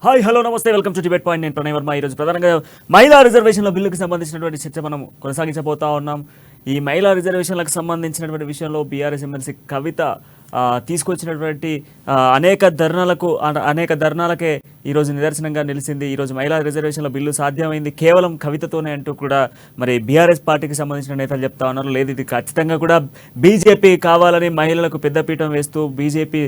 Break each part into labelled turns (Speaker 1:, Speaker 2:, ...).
Speaker 1: Hi hello నమస్తే welcome to debate point. నేను ప్రణయ్ వర్మ. ఈరోజు ప్రధానంగా మహిళా రిజర్వేషన్ల బిల్లుకు సంబంధించినటువంటి చర్చ మనం కొనసాగించబోతా ఉన్నాం. ఈ మహిళా రిజర్వేషన్లకు సంబంధించినటువంటి విషయంలో బీఆర్ఎస్ ఎమ్మెల్సీ కవిత తీసుకొచ్చినటువంటి అనేక ధర్నాలకే ఈరోజు నిదర్శనంగా నిలిచింది. ఈరోజు మహిళా రిజర్వేషన్ల బిల్లు సాధ్యమైంది కేవలం కవితతోనే అంటూ కూడా మరి బీఆర్ఎస్ పార్టీకి సంబంధించిన నేతలు చెప్తా ఉన్నారు. లేదు, ఇది ఖచ్చితంగా కూడా బీజేపీ కావాలని మహిళలకు పెద్దపీఠం వేస్తూ బీజేపీ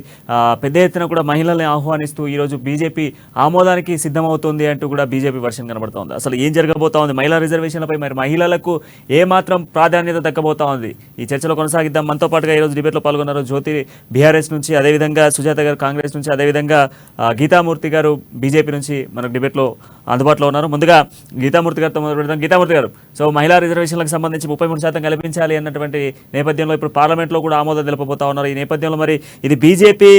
Speaker 1: పెద్ద ఎత్తున కూడా మహిళల్ని ఆహ్వానిస్తూ ఈరోజు బీజేపీ ఆమోదానికి సిద్ధమవుతుంది అంటూ కూడా బీజేపీ వర్షన్ కనబడుతూ ఉంది. అసలు ఏం జరగబోతా ఉంది మహిళా రిజర్వేషన్లపై, మరి మహిళలకు ఏమాత్రం ప్రాధాన్యత దక్కబోతా ఉంది, ఈ చర్చలో కొనసాగిద్దాం. మనతో పాటుగా ఈరోజు డిబేట్లో పాల్గొన్నారు జ్యోతి బీఆర్ఎస్ నుంచి, అదేవిధంగా సుజాత గారు కాంగ్రెస్ నుంచి, అదేవిధంగా గీతామూర్తి గారు బీజేపీ నుంచి మనకు డిబేట్లో అందుబాటులో ఉన్నారు. ముందుగా గీతామూర్తి గారితో మొదలు పెడతాం. గీతామూర్తి గారు, సో మహిళా రిజర్వేషన్లకు సంబంధించి 33% కల్పించాలి అన్నటువంటి నేపథ్యంలో ఇప్పుడు పార్లమెంట్లో కూడా ఆమోదం తెలుపబోతా ఉన్నారు. ఈ నేపథ్యంలో మరి ఇది బీజేపీ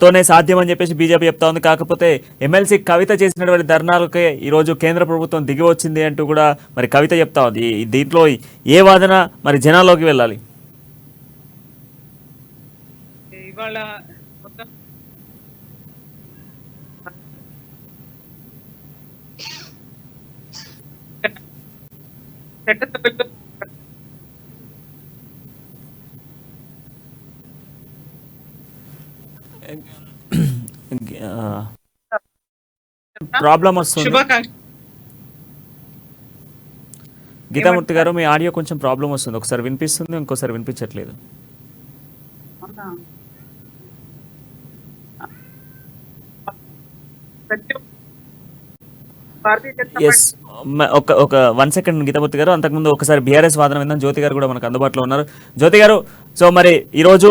Speaker 1: తోనే సాధ్యం అని చెప్పేసి బీజేపీ చెప్తా ఉంది. కాకపోతే ఎమ్మెల్సీ కవిత చేసినటువంటి ధర్నాలకే ఈరోజు కేంద్ర ప్రభుత్వం దిగి వచ్చింది అంటూ కూడా మరి కవిత చెప్తా ఉంది. దీంట్లో ఏ వాదన మరి జనాల్లోకి వెళ్ళాలి?
Speaker 2: ఇవాళ
Speaker 1: ప్రాబ్లం వస్తుంది. గీతామూర్తి గారు, మీ ఆడియో కొంచెం ప్రాబ్లం వస్తుంది. ఒకసారి వినిపిస్తుంది, ఇంకోసారి వినిపించట్లేదు. ఎస్, ఒక 1 సెకండ్ గీతామూర్తి గారు. అంతకుముందు ఒకసారి బీఆర్ఎస్ వాదన విందాం. జ్యోతి గారు కూడా మనకు అందుబాటులో ఉన్నారు. జ్యోతి గారు, సో మరి ఈరోజు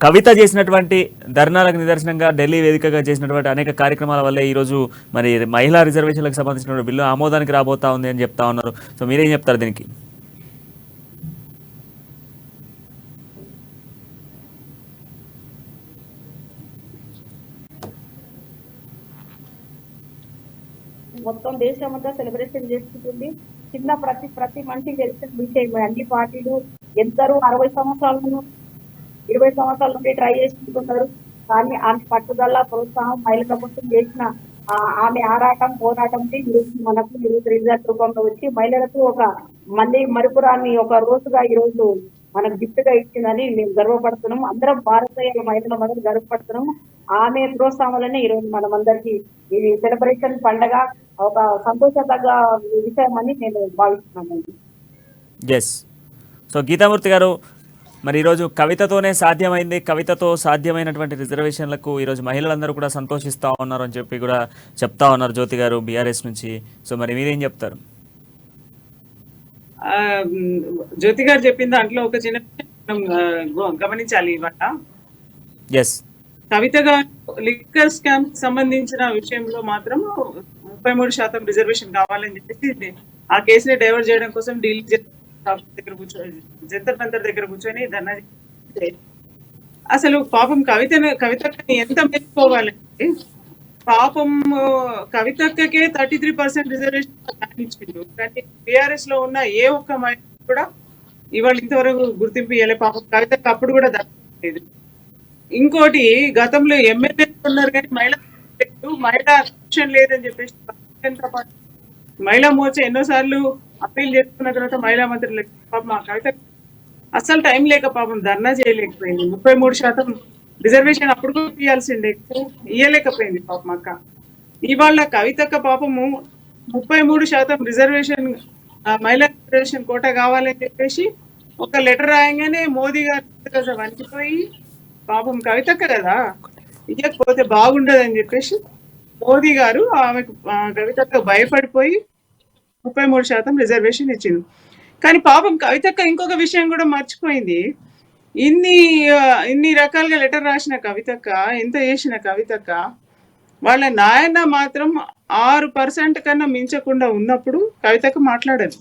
Speaker 1: కవిత చేసినటువంటి ధర్నాలకు నిదర్శనంగా ఢిల్లీ వేదికగా చేసినటువంటి అనేక కార్యక్రమాల వల్లే ఈరోజు మరి మహిళా రిజర్వేషన్లకు సంబంధించిన బిల్లు ఆమోదానికి రాబోతా ఉంది అని చెప్తా ఉన్నారు. సో మీరేం చెప్తారు దీనికి?
Speaker 3: మొత్తం దేశం అంతా సెలబ్రేషన్ చేసుకుంటుంది. చిన్న ప్రతి మనిషికి తెలిసిన విషయం. అన్ని పార్టీలు ఎందరూ 60 సంవత్సరాలను 20 సంవత్సరాల నుండి ట్రై చేసుకుంటున్నారు. కానీ ఆమె పట్టుదల ప్రోత్సాహం మహిళల కోసం చేసిన ఆమె ఆరాటం పోరాటంకి మనకు ఈరోజు రిజల్ట్ రూపంలో వచ్చి మహిళలకు ఒక మళ్ళీ మరుపురాని ఒక రోజుగా ఈరోజు మనకు గిఫ్ట్ గా ఇచ్చిందని మేము గర్వపడుతున్నాం. అందరం భారతీయ మహిళల మొదలు గర్వపడుతున్నాం. ఆమె ప్రోత్సాహం వల్లనే ఈరోజు మనం అందరికి ఇది సెలబ్రేషన్ పండగ ఒక సంతోషదగ్గ విషయం అని నేను భావిస్తున్నాను.
Speaker 1: ఎస్, సో గీతామూర్తి గారు, మరి ఈరోజు కవితతోనే సాధ్యమైంది, కవితతో సాధ్యమైనటువంటి రిజర్వేషన్లకు ఈరోజు మహిళలందరూ కూడా సంతోషిస్తూ ఉన్నారు అని చెప్పి కూడా చెప్తా ఉన్నారు జ్యోతి గారు బీఆర్ఎస్ నుంచి. సో మరి మీరేం చెప్తారు?
Speaker 2: జ్యోతి గారు చెప్పిన దాంట్లో ఒక చిన్న గమనించాలి. ఇవాళ
Speaker 1: ఎస్,
Speaker 2: కవిత గారు లిక్కర్ స్కామ్ సంబంధించిన విషయంలో మాత్రం 33% రిజర్వేషన్ కావాలని చెప్పేసి ఆ కేసుని డైవర్ట్ చేయడం కోసం ఢిల్లీ దగ్గర కూర్చొని జంతర్ మంతర్ దగ్గర కూర్చొని ధర్నా. అసలు పాపం కవితని ఎంత మెచ్చుకోవాలంటే, పాపం కవితకే 33% రిజర్వేషన్ ఇచ్చిండు. కానీ బీఆర్ఎస్ లో ఉన్న ఏ ఒక్క మహిళ కూడా ఇవాళ ఇంతవరకు గుర్తింపు ఇవ్వలే. పాపం కవితకు అప్పుడు కూడా లేదు. ఇంకోటి, గతంలో ఎమ్మెల్యే ఉన్నారు కానీ మహిళా లేదని చెప్పేసి మహిళా మోర్చా ఎన్నోసార్లు అప్పీల్ చేసుకున్న తర్వాత మహిళా మంత్రులు పాపం మా కవిత అస్సలు టైం లేక పాపం ధర్నా చేయలేకపోయింది. 33% రిజర్వేషన్ అప్పుడు కూడా ఇవ్వాల్సిండే, ఇవ్వలేకపోయింది పాపం అక్క. ఇవాళ కవితక్క పాపము 33% రిజర్వేషన్ మహిళా రిజర్వేషన్ కోటా కావాలని చెప్పేసి ఒక లెటర్ రాయంగానే మోదీ గారు వణికిపోయి, పాపం కవితక్క కదా ఇవ్వకపోతే బాగుండదని చెప్పేసి మోదీ గారు ఆమెకు కవితక్క భయపడిపోయి 33% రిజర్వేషన్ ఇచ్చింది. కానీ పాపం కవితక్క ఇంకొక విషయం కూడా మర్చిపోయింది. ఇన్ని రకాలుగా లెటర్ రాసిన కవితక్క, ఎంత చేసిన కవితక్క, వాళ్ళ నాయన మాత్రం 6% కన్నా మించకుండా ఉన్నప్పుడు కవితక్క మాట్లాడదు.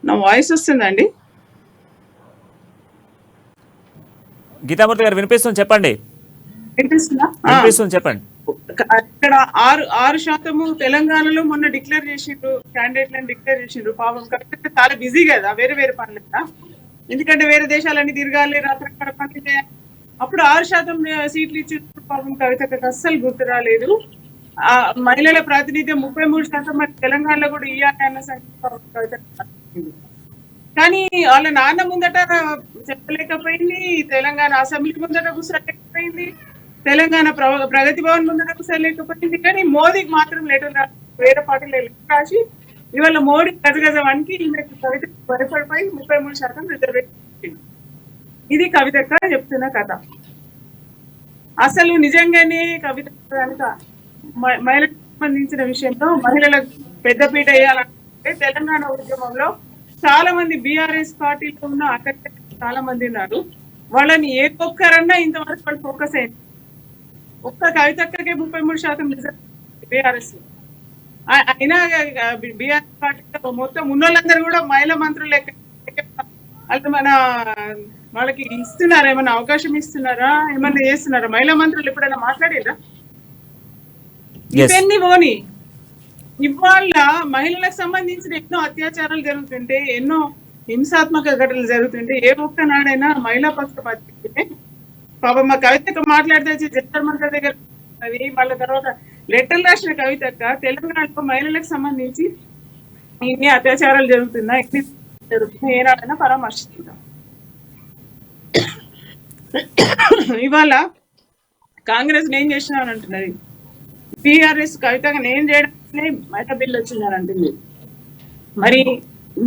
Speaker 2: నా వాయిస్ వస్తుందండి?
Speaker 1: గీతామూర్తి గారు వినిపిస్తుంది, చెప్పండి. వినిపిస్తుంది, చెప్పండి.
Speaker 2: ఇక్కడ 6% తెలంగాణలో మొన్న డిక్లేర్ చేసిండ్రు, క్యాండిడేట్లను డిక్లేర్ చేసిండ్రు. పాపం కవిత చాలా బిజీ కదా, వేరే పనులు కదా. ఎందుకంటే వేరే దేశాలన్నీ తిరగాలి, రకరకాల పనులు చేయాలి. అప్పుడు 6% సీట్లు ఇచ్చినప్పుడు పాపం కవితకు అస్సలు గుర్తు రాలేదు. ఆ మహిళల ప్రాతినిధ్యం 33% మరి తెలంగాణలో కూడా ఇయ్యాలి అన్న సంగతి కవితకు తెలిసింది. కానీ వాళ్ళ నాన్న ముందట చెప్పలేకపోయింది, తెలంగాణ అసెంబ్లీ ముందట కూర్చోలేకపోయింది, తెలంగాణ ప్రగతి భవన్ ముందట కూర్చోలేకపోయింది. కానీ మోదీకి మాత్రం లెటర్ వేరే పార్టీలో లెటర్ రాసి ఇవాళ మోడీ గజగజవానికి ఈమెకు కవిత భయపడిపోయి 33% రిజర్వేషన్. ఇది కవితక్క చెప్తున్న కథ. అసలు నిజంగానే కవిత కనుక మహిళలకు సంబంధించిన విషయంలో మహిళలకు పెద్దపీట వేయాలంటే తెలంగాణ ఉద్యమంలో చాలా మంది బీఆర్ఎస్ పార్టీలో ఉన్న అక్కడ చాలా మంది ఉన్నారు. వాళ్ళని ఏ ఒక్కరన్నా ఇంతవరకు వాళ్ళు ఫోకస్ అయింది. ఒక్క కవితక్కకే 33% బీఆర్ఎస్. అయినా బీఆర్ఎస్ పార్టీలో మొత్తం ఉన్నోళ్ళందరూ కూడా మహిళా మంత్రులు అంటే వాళ్ళకి ఇస్తున్నారా, ఏమన్నా అవకాశం ఇస్తున్నారా, ఏమన్నా చేస్తున్నారా? మహిళా మంత్రులు ఎప్పుడైనా మాట్లాడారా? ఇవన్నీ పోని ఇవాళ మహిళలకు సంబంధించిన ఎన్నో అత్యాచారాలు జరుగుతుంటే, ఎన్నో హింసాత్మక ఘటనలు జరుగుతుంటే ఏ ఒక్క నాడైనా మహిళా పక్షపాతి పాపం మా కవితకు మాట్లాడితే జంతర్ మంతర్ దగ్గర అది వాళ్ళ తర్వాత లెటర్లు రాసిన కవితక్క తెలంగాణలో మహిళలకు సంబంధించి ఇన్ని అత్యాచారాలు జరుగుతున్నా, ఎన్ని జరుగుతున్నా ఏనాడైనా పరామర్శిస్తుంటాం. ఇవాళ కాంగ్రెస్ నేను చేసినాను అంటున్నది, టీఆర్ఎస్ కవితగా నేను చేయడానికి మహిళా బిల్లు వచ్చిందని అంటుంది. మరి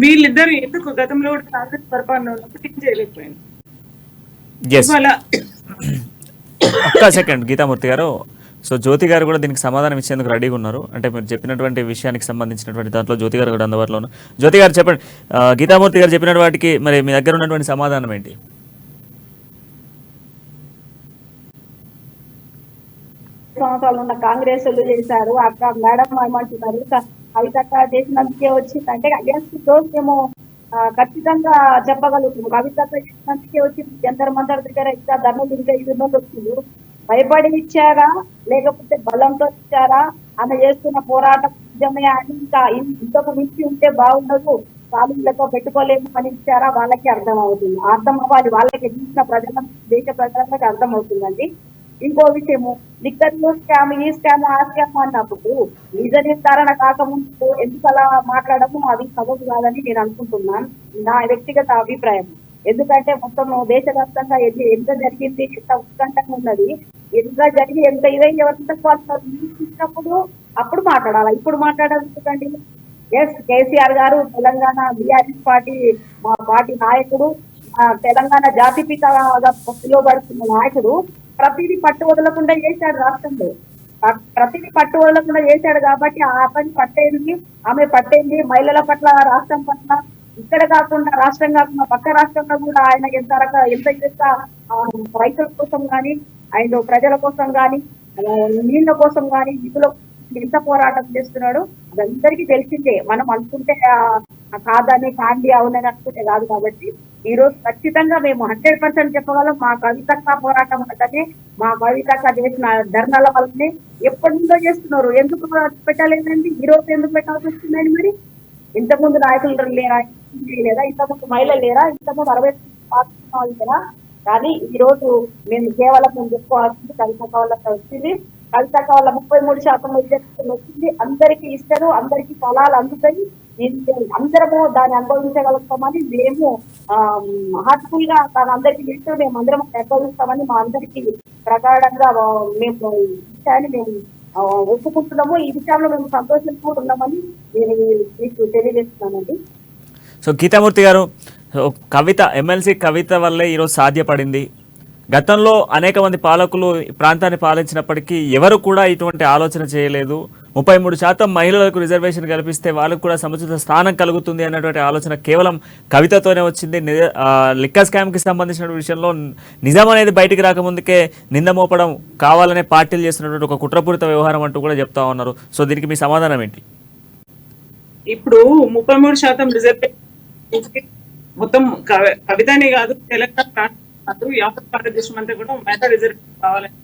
Speaker 2: వీళ్ళిద్దరు ఎందుకు గతంలో కూడా కాంగ్రెస్ పరిపాలన ఉన్నప్పుడు ఏం చేయలేకపోయింది? ఇవాళ
Speaker 1: ఒక్క సెకండ్ గీతామూర్తి గారు, సో జ్యోతి గారు కూడా దీనికి సమాధానం ఇచ్చేందుకు రెడీగా ఉన్నారు. అంటే మీరు చెప్పినటువంటి విషయానికి సంబంధించినటువంటి దాంట్లో జ్యోతి గారు కూడా అందుబాటులో ఉన్నారు. జ్యోతి గారు చెప్పండి, గీతామూర్తి గారు చెప్పిన వాటికి మరి మీ దగ్గర ఉన్నటువంటి సమాధానం ఏంటి?
Speaker 3: సంవత్సరాలు ఉన్న కాంగ్రెస్ చేశారు. అక్క మేడం ఏమంటున్నారు, కవితక్క చేసినందుకే వచ్చింది అంటే అగేన్స్ట్ దోస్ మేము ఖచ్చితంగా చెప్పగలుగుతున్నాం. కవితక్క చేసినందుకే వచ్చింది. జంతర్ మంతర్ దగ్గర ఇంకా ధర్మలు ఇంకా ఇది వచ్చింది. భయపడి ఇచ్చారా లేకపోతే బలంతో ఇచ్చారా? ఆమె చేస్తున్న పోరాటం నిజమే అని ఇంకా ఇంతకు మించి ఉంటే బాగుండదు, కాలులతో పెట్టుకోలేము అని ఇచ్చారా? వాళ్ళకి అర్థం అవుతుంది. అర్థం అవ్వాలి, వాళ్ళకి ఎదిగిన ప్రజల దేశ ప్రజలకు అర్థం అవుతుందండి. ఇంకో విషయము, లిక్కర్ స్కామ్, ఈ స్కామ్, ఆ స్కామ్ అన్నప్పుడు నిజ నిర్ధారణ కాకముందు ఎందుకు అలా మాట్లాడము అది సబబు కాదని నేను అనుకుంటున్నాను, నా వ్యక్తిగత అభిప్రాయం. ఎందుకంటే మొత్తం దేశవ్యాప్తంగా ఎంత జరిగింది, ఎంత ఉత్కంఠంగా ఉన్నది, ఎంత జరిగి ఎంత ఇదే ఎవరినప్పుడు అప్పుడు మాట్లాడాలి, ఇప్పుడు మాట్లాడాలి ఎందుకండి? ఎస్, కేసీఆర్ గారు తెలంగాణ బీఆర్ఎస్ పార్టీ మా పార్టీ నాయకుడు, తెలంగాణ జాతిపితగా పిలువబడుతున్న నాయకుడు ప్రతిదీ పట్టు వదలకుండా చేశాడు. రాష్ట్రంలో ప్రతిదీ పట్టు వదలకుండా చేశాడు కాబట్టి ఆ పని పట్టేది, ఆమె పట్టేది మహిళల పట్ల, రాష్ట్రం పట్ల. ఇక్కడ కాకుండా రాష్ట్రం కాకుండా పక్క రాష్ట్రంలో కూడా ఆయన ఎంత రైతుల కోసం కానీ, ఆయన ప్రజల కోసం కానీ, నీళ్ళ కోసం కానీ, నిధుల ఎంత పోరాటం చేస్తున్నాడు అదందరికీ తెలిసిందే. మనం అనుకుంటే కాదని, కాండి, అవునని అనుకుంటే కాదు. కాబట్టి ఈ రోజు ఖచ్చితంగా మేము 100% చెప్పగలం, మా కవితక్క పోరాటం అంటేనే, మా కవితక్క చేసిన ధర్నాల వల్లనే ఎప్పటి నుండో చేస్తున్నారు. ఎందుకు పెట్టలేదండి? ఈ రోజు ఎందుకు పెట్టాల్సి వస్తుందండి? మరి ఇంతకుముందు నాయకులు లేరా? లేదా ఇంతకుముందు మహిళలు లేరా? ఇంతకుముందు 60 లేరా? కానీ ఈ రోజు మేము కేవలం మేము చెప్పుకోవాల్సింది కవితక్క వల్ల వచ్చింది. కవితక్క వల్ల 33% రిజర్వేషన్ వచ్చింది. అందరికీ ఇస్తారు, అందరికీ ఫలాలు అందుతాయి, అందరము దాన్ని అనుభవించగలుగుతామని మేము హార్ట్ఫుల్ గా తను అందరికీ ఇస్తూ మేము అందరం అనుభవిస్తామని మా అందరికీ ప్రకారంగా మేము విషయాన్ని మేము ఒప్పుకుంటున్నాము. ఈ విషయంలో మేము సంతోషంగా కూడా ఉన్నామని నేను మీకు తెలియజేస్తున్నానండి.
Speaker 1: సో గీతామూర్తి గారు, కవిత ఎమ్మెల్సీ కవిత వల్లే ఈరోజు సాధ్యపడింది. గతంలో అనేక మంది పాలకులు ప్రాంతాన్ని పాలించినప్పటికీ ఎవరు కూడా ఇటువంటి ఆలోచన చేయలేదు. 33% మహిళలకు రిజర్వేషన్ కల్పిస్తే వాళ్ళకు కూడా సముచిత స్థానం కలుగుతుంది అన్నటువంటి ఆలోచన కేవలం కవితతోనే వచ్చింది. లిక్కర్ స్కామ్కి సంబంధించిన విషయంలో నిజం అనేది బయటికి రాకముందుకే నింద మోపడం కావాలనే పార్టీలు చేస్తున్నటువంటి ఒక కుట్రపూరిత వ్యవహారం అంటూ కూడా చెప్తా ఉన్నారు. సో దీనికి మీ సమాధానం ఏంటి?
Speaker 2: ఇప్పుడు 33% రిజర్వేషన్ మొత్తం కవితనే కాదు, తెలంగాణ కాదు, యావత్ భారతదేశం అంతా కూడా మహిళా రిజర్వేషన్ కావాలని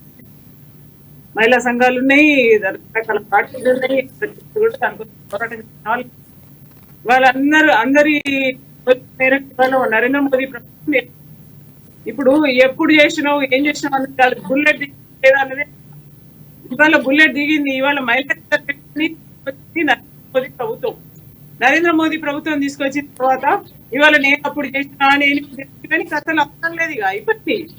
Speaker 2: మహిళా సంఘాలు ఉన్నాయి, రకరకాల పార్టీలు ఉన్నాయి, పోరాటం కావాలి. వాళ్ళందరూ అందరి నరేంద్ర మోదీ ప్రభుత్వం ఇప్పుడు ఎప్పుడు చేసినావు ఏం చేసినావు అన్నది బుల్లెట్ లేదా అన్నది. ఇవాళ బుల్లెట్ దిగింది, ఇవాళ మహిళా మోదీ ప్రభుత్వం, నరేంద్ర మోదీ ప్రభుత్వం తీసుకొచ్చిన తర్వాత ఇవాళ నేను అప్పుడు చేసిన నేను కథలు అవసరం లేదు, ఇక అయిపోయింది.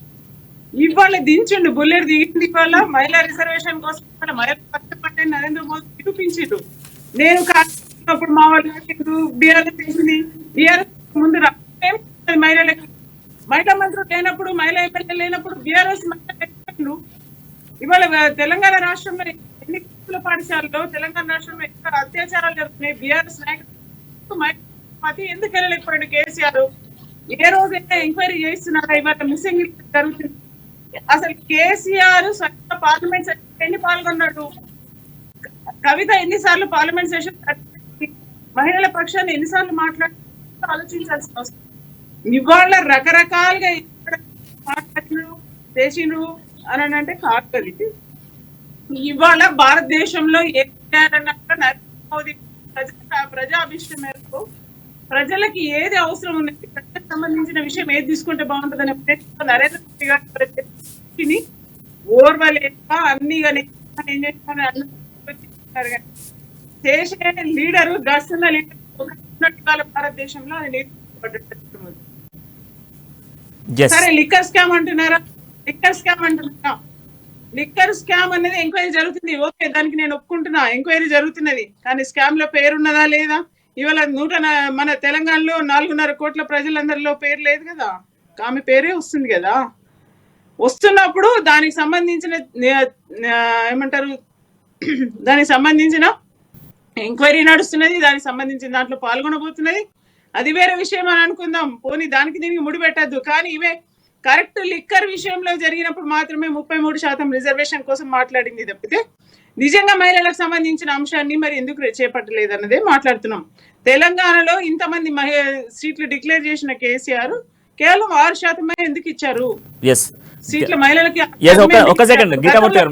Speaker 2: ఇవాళ దించిండు, బుల్లెట్ దిగింది. ఇవాళ మహిళా రిజర్వేషన్ కోసం ఇవాళ మహిళా కష్టపడ్డ నరేంద్ర మోదీ నిరూపించిండు. నేను కాకపోతే మా వాళ్ళు బీఆర్ఎస్ చేసింది, బీఆర్ఎస్ ముందు మహిళలకు మహిళా మంత్రులు లేనప్పుడు, మహిళా ఎమ్మెల్యే లేనప్పుడు బీఆర్ఎస్ మహిళలు ఇవాళ తెలంగాణ రాష్ట్రంలో ఎన్ని పాఠశాలలో తెలంగాణ రాష్ట్రంలో ఎక్కడ అత్యాచారాలు జరుగుతున్నాయి. బీఆర్ఎస్ నాయకులు ఎందుకు వెళ్ళలేకపోయాడు కేసీఆర్? ఏ రోజైనా ఎంక్వైరీ చేస్తున్నారా? ఇవాళ మిస్సింగ్ జరుగుతుంది. అసలు కేసీఆర్ స్వయంగా పార్లమెంట్ సెషన్ ఎన్ని పాల్గొన్నాడు? కవిత ఎన్నిసార్లు పార్లమెంట్ సెషన్ మహిళల పక్షాన్ని ఎన్నిసార్లు ఆలోచించాల్సిన అవసరం. ఇవాళ రకరకాలుగా మాట్లాడినరు చేసిండ్రు అని అంటే కాదు. ఇవాళ భారతదేశంలో ఏం చేయాలన్నా నరేంద్ర మోదీ ప్రజాభిష్టం మేరకు ప్రజలకి ఏది అవసరం ఉన్నది, ప్రజలకు సంబంధించిన విషయం ఏది తీసుకుంటే బాగుంటుందని నరేంద్ర మోదీ గారి ఓర్వలేక అన్ని ఏం చేస్తున్నారు చేసే లీడరు గడుస్తున్న లీడర్ భారతదేశంలో అది నేర్చుకోబడ్డ. సరే లిక్కర్ స్కామ్ అంటున్నారా? లిక్కర్ స్కామ్ అనేది ఎంక్వైరీ జరుగుతుంది, ఓకే, దానికి నేను ఒప్పుకుంటున్నా, ఎంక్వైరీ జరుగుతున్నది. కానీ స్కామ్ లో పేరున్నదా లేదా? ఇవాళ మన తెలంగాణలో 4.5 కోట్ల ప్రజలందరిలో పేరు లేదు కదా, ఆమె పేరే వస్తుంది కదా. వస్తున్నప్పుడు దానికి సంబంధించిన ఏమంటారు, దానికి సంబంధించిన ఎంక్వైరీ నడుస్తున్నది, దానికి సంబంధించిన దాంట్లో పాల్గొనబోతున్నది, అది వేరే విషయం అని అనుకుందాం. పోనీ దానికి దీనికి ముడిపెట్టద్దు. కానీ ఇవే కరెక్ట్ లిక్కర్ విషయంలో జరిగినప్పుడు మాత్రమే 33% రిజర్వేషన్ కోసం మాట్లాడింది తప్పితే నిజంగా మహిళలకు సంబంధించిన అంశాన్ని మరి ఎందుకు చేపట్టలేదు అన్నదే మాట్లాడుతున్నాం. తెలంగాణలో ఇంతమంది సీట్లు డిక్లేర్ చేసిన కేసీఆర్ కేవలం 6% ఎందుకు ఇచ్చారు సీట్ల మహిళలకి?
Speaker 1: ఒక సెకండ్ గీతామూర్తి గారు,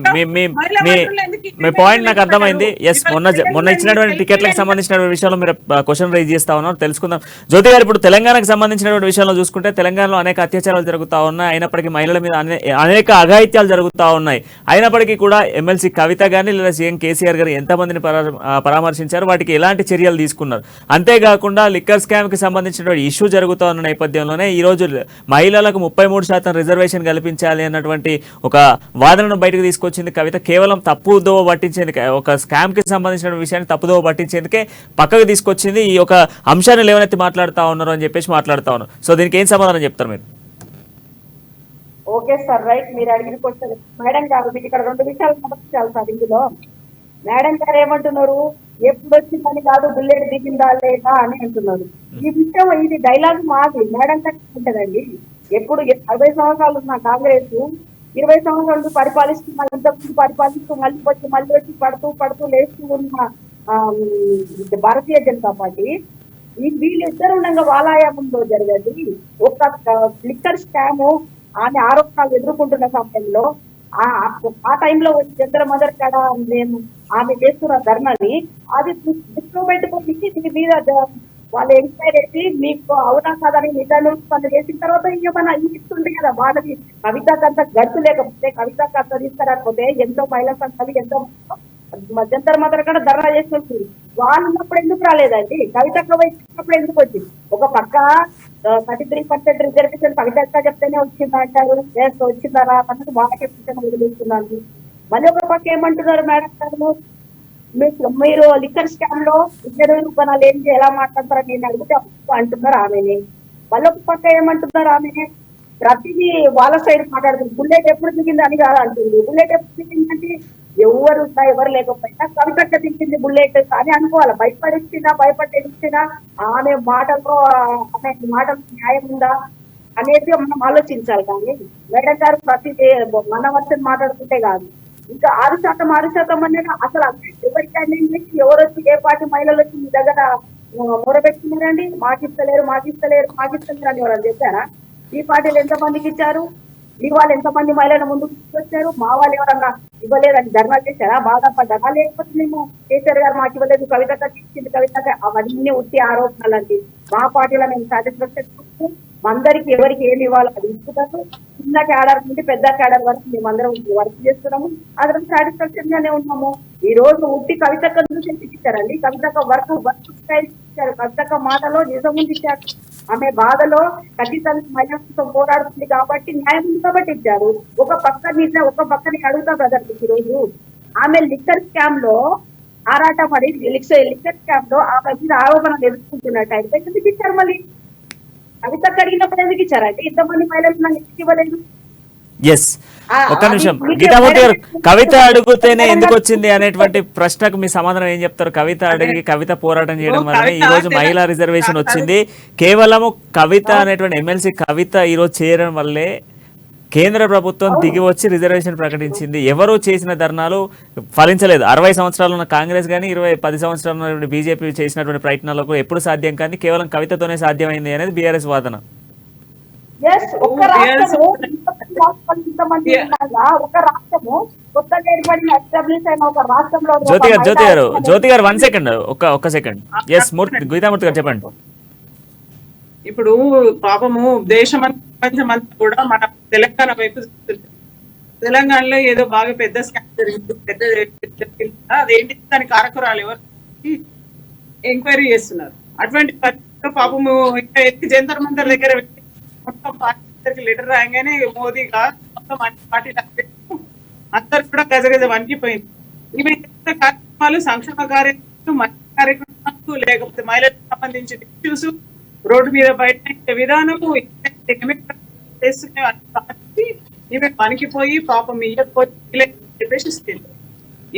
Speaker 1: మీ పాయింట్ నాకు అర్థమైంది. ఎస్, మొన్న ఇచ్చినటువంటి టికెట్లకు సంబంధించిన విషయంలో మీరు క్వశ్చన్ రైజ్ చేస్తా ఉన్నారు, తెలుసుకుందాం. జ్యోతి గారు, ఇప్పుడు తెలంగాణకు సంబంధించినటువంటి విషయంలో చూసుకుంటే తెలంగాణలో అనేక అత్యాచారాలు జరుగుతూ ఉన్నాయి, అయినప్పటికీ మహిళల మీద అనేక అఘాయిత్యాలు జరుగుతూ ఉన్నాయి. అయినప్పటికీ కూడా ఎమ్మెల్సీ కవిత గానీ లేదా సీఎం కేసీఆర్ గారు ఎంతమందిని పరామర్శించారు, వాటికి ఎలాంటి చర్యలు తీసుకున్నారు? అంతేకాకుండా లిక్కర్ స్కామ్ కి సంబంధించినటువంటి ఇష్యూ జరుగుతూ ఉన్న నేపథ్యంలోనే ఈ రోజు మహిళలకు 33% రిజర్వేషన్ కల్పించాలి అన్నటువంటి ఒక వాదనను బయటకు తీసుకొచ్చింది కవిత. కేవలం తప్పుదోవ పట్టించేందుకే, ఒక స్కామ్ కి సంబంధించిన విషయాన్ని తప్పుదోవ పట్టించేందుకే పక్కకు తీసుకొచ్చింది. ఈ యొక్క అంశాన్ని లేవనెత్తి మాట్లాడుతూ ఉన్నారు అని చెప్పేసి మాట్లాడుతూ ఉన్నారు. సో దీనికి ఏం సమాధానం చెప్తారు మీరు?
Speaker 3: Okay sir, right. మీరు అడిగిన క్వశ్చన్ మేడం గారు, మీకు ఇక్కడ 2 విషయాలు సమర్పించాలి సార్. ఇందులో మేడం గారు ఏమంటున్నారు, ఎప్పుడు వచ్చిందని కాదు బుల్లెట్ దిగిందా లేదా అని అంటున్నారు. ఈ విషయం ఇది డైలాగ్ మాది, మేడం గారు ఉంటదండి. ఎప్పుడు 60 సంవత్సరాలు ఉన్న కాంగ్రెస్ 20 సంవత్సరాలు పరిపాలిస్తున్నా, ఇంతకుముందు పరిపాలిస్తూ మళ్ళీ వచ్చి పడుతూ లేస్తూ ఉన్న భారతీయ జనతా పార్టీ వీళ్ళిద్దరు ఉండగా వాలాయామంలో జరిగేది ఒక లిక్కర్ స్కాము, ఆమె ఆరోపణలు ఎదుర్కొంటున్న సమయంలో ఆ టైంలో వచ్చి జంతర్ మంతర్ కాడ మేము ఆమె చేస్తున్న ధర్నాన్ని అది దృష్టిలో పెట్టుకొని దీని మీద వాళ్ళు ఎంక్వైరీ చేసి మీకు అవునా కాదని నిజాలు చేసిన తర్వాత ఇంకేమన్నా ఇస్తుంది కదా. వాళ్ళకి కవితకు అంత గడుచు లేకపోతే, కవితకు అంత తీసుకురాకపోతే ఎంతో మహిళా సంఘాలు ఎంతో జంతర్ మంతర్ కూడా ధర్నా చేస్తుంది. వాళ్ళు ఉన్నప్పుడు ఎందుకు రాలేదండి? కవితకు వచ్చినప్పుడు ఎందుకు వచ్చింది? ఒక పక్క 33% రిజర్వేషన్ కవిత చెప్తేనే వచ్చిందా అంటారు, వచ్చిందా అన్నది వాళ్ళకే వదిలేస్తున్నాను. మళ్ళీ ఒక పక్క ఏమంటున్నారు మేడం గారు, మీరు లిక్కర్ స్కామ్ లో ఇద్దరు రూపాయలు ఏం ఎలా మాట్లాడతారో నేను అడిగితే అంటున్నారు ఆమెని. మళ్ళీ ఒక పక్క ఏమంటున్నారు, ఆమె ప్రతిదీ వాళ్ళ సైడ్ మాట్లాడుతుంది. బుల్లెట్ ఎప్పుడు దిగింది అని కాదు అంటుంది. బుల్లెట్ ఎప్పుడు దిగిందంటే ఎవరు లేకపోయినా కవిత దిగింది బుల్లెట్ అని అనుకోవాలి. భయపడిచ్చినా ఆమె మాటలో న్యాయం ఉందా అనేది మనం ఆలోచించాలి. కానీ మేడం గారు ప్రతిదీ మన వర్షం మాట్లాడుకుంటే కాదు. ఇంకా 6% అనేది అసలు ఎవరికైనా ఎవరు వచ్చి ఏ పార్టీ మహిళలు వచ్చి మీ దగ్గర మొరబెట్టుకున్నారండి? మాకిస్తలేరు అని ఎవరైనా చెప్పారా? ఈ పార్టీలు ఎంతమందికి ఇచ్చారు? మీ వాళ్ళు ఎంతమంది మహిళలు ముందుకు తీసుకొచ్చారు? మా వాళ్ళు ఎవరన్నా ఇవ్వలేదని ధర్నా చేశారా? బాధపడ్డారా? లేకపోతే మేము కేసీఆర్ గారు మాకు ఇవ్వలేదు, కవిత ఇచ్చింది, కవిత అవన్నీ ఉట్టి ఆరోపణలండి. మా పార్టీలో మేము సాటిస్ఫాక్షన్ అందరికి ఎవరికి ఏమి ఇవ్వాలో అది ఇస్తున్నారు. చిన్న క్యాడర్ నుండి పెద్ద క్యాడర్ వరకు మేమందరం వర్క్ చేస్తున్నాము. అందరం సాటిస్ఫాక్షన్ గానే ఉన్నాము. ఈ రోజు ఉట్టి కవితక్క చూసి ఇచ్చారండి. కవితక్క వర్క్ స్టైల్ ఇచ్చారు. కవితక్క మాటలో నిజం ఉంది ఇచ్చారు. ఆమె బాధలో ఖచ్చితంగా మహిళలతో పోరాడుతుంది కాబట్టి న్యాయం ఉంది కాబట్టి ఇచ్చారు. ఒక పక్క నిజం ఒక పక్కని అడుగుతా బ్రదర్, ఈ రోజు ఆమె లిక్కర్ స్కామ్ లో ఆరాట పడి లిక్కర్ స్కామ్ లో ఆమె మీద ఆరోపణలు ఎదుర్కొంటున్నట్టు అయితే ఎందుకు ఇచ్చారు? మళ్ళీ కవితకు అడిగినప్పుడు ఎందుకు ఇచ్చారంటే ఇంతమంది మహిళలు నాకు ఎందుకు ఇవ్వలేదు?
Speaker 1: ఎస్, ఒక్క నిమిషం గీతామూర్తి గారు, కవిత అడిగితేనే ఎందుకు వచ్చింది అనేటువంటి ప్రశ్నకు మీ సమాధానం ఏం చెప్తారు? కవిత అడిగి కవిత పోరాటం చేయడం వల్లనే ఈ రోజు మహిళా రిజర్వేషన్ వచ్చింది. కేవలము కవిత అనేటువంటి ఎమ్మెల్సీ కవిత ఈ రోజు చేయడం వల్లే కేంద్ర ప్రభుత్వం దిగి వచ్చి రిజర్వేషన్ ప్రకటించింది. ఎవరు చేసిన ధర్నాలు ఫలించలేదు. 60 సంవత్సరాలు ఉన్న కాంగ్రెస్ కానీ 10 సంవత్సరాలు ఉన్న బీజేపీ చేసినటువంటి ప్రయత్నాలకు ఎప్పుడు సాధ్యం కానీ కేవలం కవితతోనే సాధ్యమైంది అనేది బీఆర్ఎస్ వాదన.
Speaker 3: ఒక రాష్ట్రము కొత్తగా ఏర్పడిన ఎస్టాబ్లిష్ అయిన ఒక రాష్ట్రంలో
Speaker 1: జ్యోతి గారు 1 సెకండ్, ఒక్క సెకండ్. ఎస్ గీతామూర్తి గారు చెప్పండి.
Speaker 2: ఇప్పుడు పాపము దేశమంతా ప్రపంచమంతా కూడా మన తెలంగాణ వైపు చూస్తుంది. తెలంగాణలో ఏదో బాగా పెద్ద స్కామ్ జరిగింది, పెద్ద అదేంటి దాని కారకురాలు ఎవరు ఎంక్వైరీ చేస్తున్నారు. అటువంటి పరిస్థితుల్లో పాపము ఇంకా ఎత్తి జంతర్ మంతర్ దగ్గర మొత్తం పార్టీ లెటర్ రాగానే మోదీ కాదు మొత్తం అన్ని పార్టీలు అందరు కూడా గజగజ వణికిపోయింది. ఇవి కార్యక్రమాలు సంక్షేమ కార్యక్రమాలు మహిళా కార్యక్రమాలు లేకపోతే మహిళలకు సంబంధించిన ఇష్యూస్ రోడ్డు మీద బయట విధానము ఇవి పనికిపోయి పాపం ఇయ్యకపోయి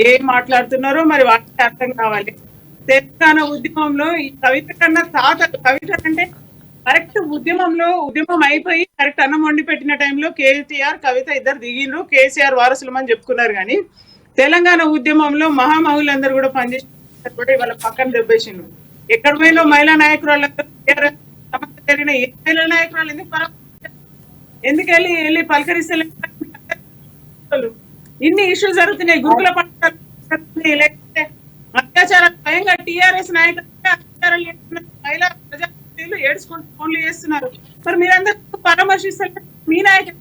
Speaker 2: ఏం మాట్లాడుతున్నారో మరి వాటికి అర్థం కావాలి. తెలంగాణ ఉద్యమంలో ఈ కవిత కన్నా కవిత అంటే కరెక్ట్ ఉద్యమం అయిపోయి కరెక్ట్ అన్నం వండి పెట్టిన టైంలో కేటీఆర్ కవిత ఇద్దరు దిగిరు, కేసీఆర్ వారసులమని చెప్పుకున్నారు. కానీ తెలంగాణ ఉద్యమంలో మహామహులందరూ కూడా పనిచేసిన కూడా ఇవాళ పక్కన దెబ్బేసిండ్రు. ఎక్కడ పోయినా మహిళా నాయకురాళ్ళందరూ సమస్య జరిగిన ఏ మహిళా నాయకురాలు ఎందుకు వెళ్ళి పలకరిస్తలే? ఇన్ని ఇష్యూస్ జరుగుతున్నాయి. గురుకుల పట్టాలు లేకపోతే అత్యాచారాలు భయంగా టీఆర్ఎస్ నాయకులు అత్యాచారాలు చేస్తున్నారు. మహిళా ప్రజాప్రతినిధులు ఏడ్చుకుంటూ ఫోన్లు చేస్తున్నారు. మరి మీరందరూ పరామర్శిస్తారు. మీ నాయకుడు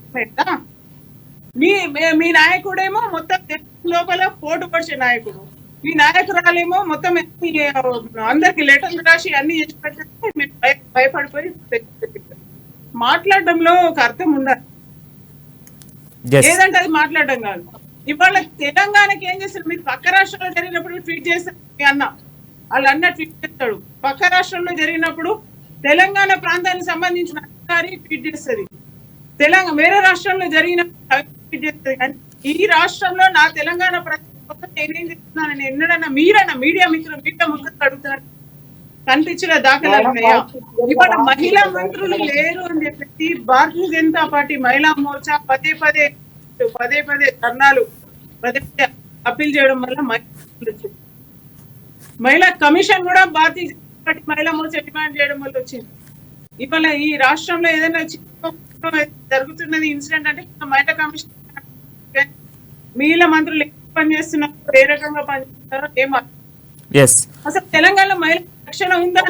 Speaker 2: మీ నాయకుడేమో మొత్తం లోపల పోటు పడిచే నాయకుడు, మీ నాయకురాలేమో మొత్తం అందరికి లెటర్లు రాసి అన్ని చేసి పెట్టారు. మీరు భయపడిపోయి మాట్లాడడంలో ఒక అర్థం ఉండాలి. ఏదంటే అది మాట్లాడడం కాదు. ఇవాళ తెలంగాణకి ఏం చేస్తారు? మీరు పక్క రాష్ట్రంలో జరిగినప్పుడు ట్వీట్ చేస్తారు. మీ అన్న వాళ్ళు అన్న ట్వీట్ చేస్తాడు. పక్క రాష్ట్రంలో జరిగినప్పుడు తెలంగాణ ప్రాంతానికి సంబంధించిన అధికారి ట్వీట్ చేస్తుంది. వేరే రాష్ట్రంలో జరిగినప్పుడు ట్వీట్ చేస్తుంది. కానీ ఈ రాష్ట్రంలో నా తెలంగాణ నేనేం చెప్తున్నాను, ఎన్నడన్నా మీరన్నా మీడియా మిత్రులు మీడియా ముందుకు అడుగుతున్నారు. కనిపించిన దాఖలాలు ఉన్నాయా? ఇవాళ మహిళా మంత్రులు లేరు అని చెప్పేసి భారతీయ జనతా పార్టీ మహిళా మోర్చా పదే పదే ధర్నాలు అప్పీల్ చేయడం వల్ల మహిళా కమిషన్ కూడా భారతీయ జనతా పార్టీ మహిళా మోర్చా డిమాండ్ చేయడం వల్ల వచ్చింది. ఇవాళ ఈ రాష్ట్రంలో ఏదైనా జరుగుతున్నది ఇన్సిడెంట్ అంటే మహిళా కమిషన్ మహిళా మంత్రులు పనిచేస్తున్నారు, ఏ రకంగా పనిచేస్తున్నారో ఏమో అసలు తెలంగాణలో మహిళా రక్షణ ఉందా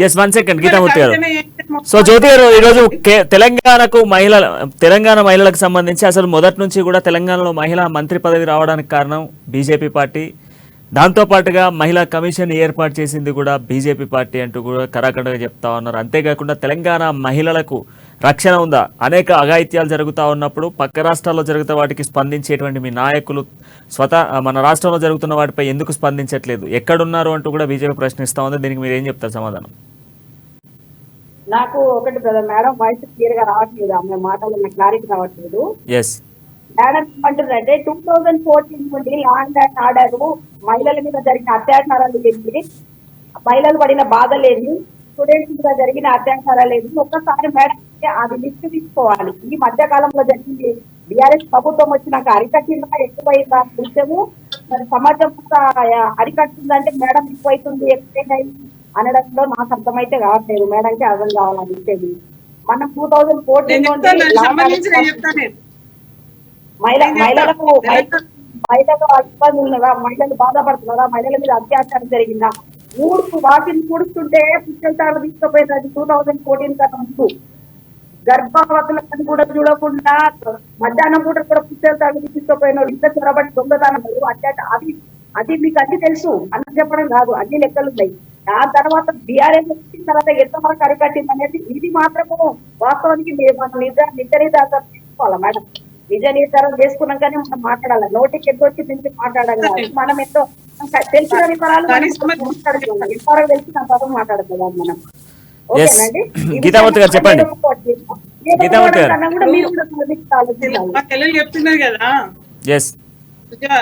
Speaker 1: ఎస్ 1 సెకండ్ గీతామూర్తి గారు. సో జ్యోతి గారు, ఈరోజు తెలంగాణ మహిళలకు సంబంధించి అసలు మొదటి నుంచి కూడా తెలంగాణలో మహిళా మంత్రి పదవి రావడానికి కారణం బీజేపీ పార్టీ. దాంతో పాటుగా మహిళా కమిషన్ ఏర్పాటు చేసింది కూడా బీజేపీ పార్టీ అంటూ కూడా కరాఖండగా చెప్తా ఉన్నారు. అంతేకాకుండా తెలంగాణ మహిళలకు రక్షణ ఉందా? అనేక అఘాయిత్యాలు జరుగుతూ ఉన్నప్పుడు పక్క రాష్ట్రాల్లో జరుగుతున్న వాటికి స్పందించేటువంటి మీ నాయకులు మన రాష్ట్రంలో జరుగుతున్న వాటిపై ఎందుకు స్పందించట్లేదు? ఎక్కడున్నారు అంటూ కూడా బీజేపీ ప్రశ్నిస్తా ఉంది. దీనికి మీరు ఏం చెప్తారు సమాధానం?
Speaker 3: నాకు ఒకటి మేడం వాయిస్ క్లియర్ గా రావట్లేదు, ఆమె మాటలు నాకు క్లారిటీ రావట్లేదు. మేడం ఏమంటారంటే 2014 నుండి లా అండ్ ఆర్డర్ మహిళల మీద జరిగిన అత్యాచారాలు ఏంటి, మహిళలు పడిన బాధలేని, స్టూడెంట్స్ మీద జరిగిన అత్యాచారాలు ఏంటి, ఒక్కసారి మేడం అది లిస్ట్ తీసుకోవాలి. ఈ మధ్య కాలంలో జరిగింది బీఆర్ఎస్ ప్రభుత్వం వచ్చినాక అరికట్టిందా ఎక్కువైందా విషయము మరి సమాజం అరికట్టిందంటే మేడం ఎక్కువైతుంది ఎక్కువైంది అనడంలో నాకు అర్థమైతే కావట్లేదు. మేడంకి అర్థం కావాలని ఇచ్చేది. మనం 2014 నుండి మహిళలకు ఇబ్బంది ఉన్నదా, మహిళలు బాధపడుతున్నారా, మహిళల మీద అత్యాచారం జరిగిందా, ఊడుకు వాకిని కూడుస్తుంటే పుస్తకాలు తీసుకుపోయినది 2014 కన్నా ముందు. గర్భవతులను కూడా చూడకుండా మధ్యాహ్నం పూట కూడా పుస్తకాలు తీసుకుపోయిన వాళ్ళు ఇంత చొరబడి దొంగతనం అది అది మీకు అన్ని తెలుసు అని చెప్పడం కాదు, అన్ని లెక్కలు ఉన్నాయి. ఆ తర్వాత బీఆర్ఎస్ వచ్చిన తర్వాత ఎంతవరకు అరికట్టింది అనేది ఇది మాత్రము వాస్తవానికి నిజ నిర్ధారణ చేసుకోవాలా మేడం. నిజ నిర్ధారణ చేసుకున్నాకనే మనం మాట్లాడాలి. నోటికి ఎంత వచ్చి తింటే మాట్లాడాలి కాదు. మనం ఎంతో తెలిసిన వివరాలు మాట్లాడుకోవాలి. ఎంతవరకు తెలిసిన పదం మాట్లాడుకోవాలి మనం. ఓకేనండి.
Speaker 1: గీతామూర్తి గారు చెప్పండి. గీతామూర్తి గారు
Speaker 3: కన్నా కూడా మీరు కూడా ఆలోచించాలి.
Speaker 2: మా చెల్లెలు చెప్తున్నారు కదా,
Speaker 1: ఎస్
Speaker 2: సుజా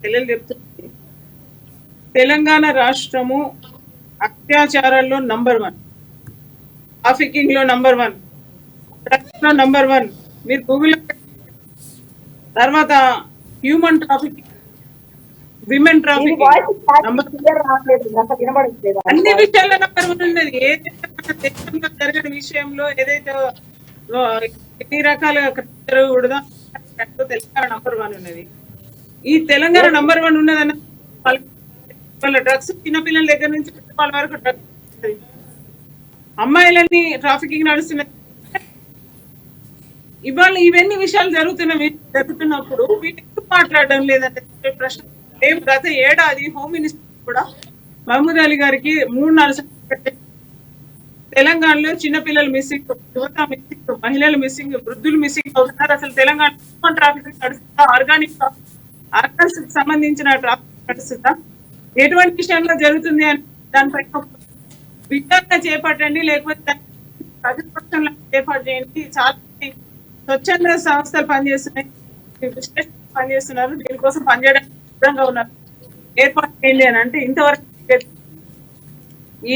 Speaker 2: చెల్లెలు చెప్తున్నారు, తెలంగాణ రాష్ట్రము అత్యాచారాల్లో నంబర్ 1, ట్రాఫికింగ్ లో నంబర్ 1, డ్రగ్స్ లో నంబర్ 1. మీరు గూగుల్ తర్వాత హ్యూమన్ ట్రాఫికింగ్, విమెన్ ట్రాఫికింగ్, అన్ని విషయాల్లో నంబర్ 1 ఉన్నది. ఏదైతే మన దేశంలో జరిగిన విషయంలో ఏదైతే ఎన్ని రకాలుగా జరగకూడదో తెలంగాణ నంబర్ 1 ఉన్నది. ఈ తెలంగాణ నంబర్ 1 ఉన్నదన్న వాళ్ళ డ్రగ్స్ చిన్నపిల్లల దగ్గర నుంచి వాళ్ళ వరకు డ్రగ్స్, అమ్మాయిలన్నీ ట్రాఫికింగ్ నడుస్తున్నది. ఇవాళ ఇవన్నీ విషయాలు జరుగుతున్నప్పుడు వీటికి మాట్లాడడం లేదంటే ప్రశ్న. గత ఏడాది హోమ్ మినిస్టర్ కూడా మహమూద్ అలీ గారికి 3-4 తెలంగాణలో చిన్నపిల్లలు మిస్సింగ్, యువత మిస్సింగ్, మహిళలు మిస్సింగ్, వృద్ధులు మిస్సింగ్ అవుతున్నారు. అసలు తెలంగాణ ట్రాఫిక్ నడుస్తుందా, ఆర్గానిక్ సంబంధించిన ట్రాఫిక్ నడుస్తుందా, ఎటువంటి విషయంలో జరుగుతుంది అని దానిపైన విచారణ చేపట్టండి, లేకపోతే ప్రతిపక్షంలో ఏర్పాటు చేయండి. చాలా స్వచ్ఛంద సంస్థలు పనిచేస్తున్నాయి, పనిచేస్తున్నారు, దీనికోసం పనిచేయడానికి సిద్ధంగా ఉన్నారు, ఏర్పాటు చేయండి అని అంటే ఇంతవరకు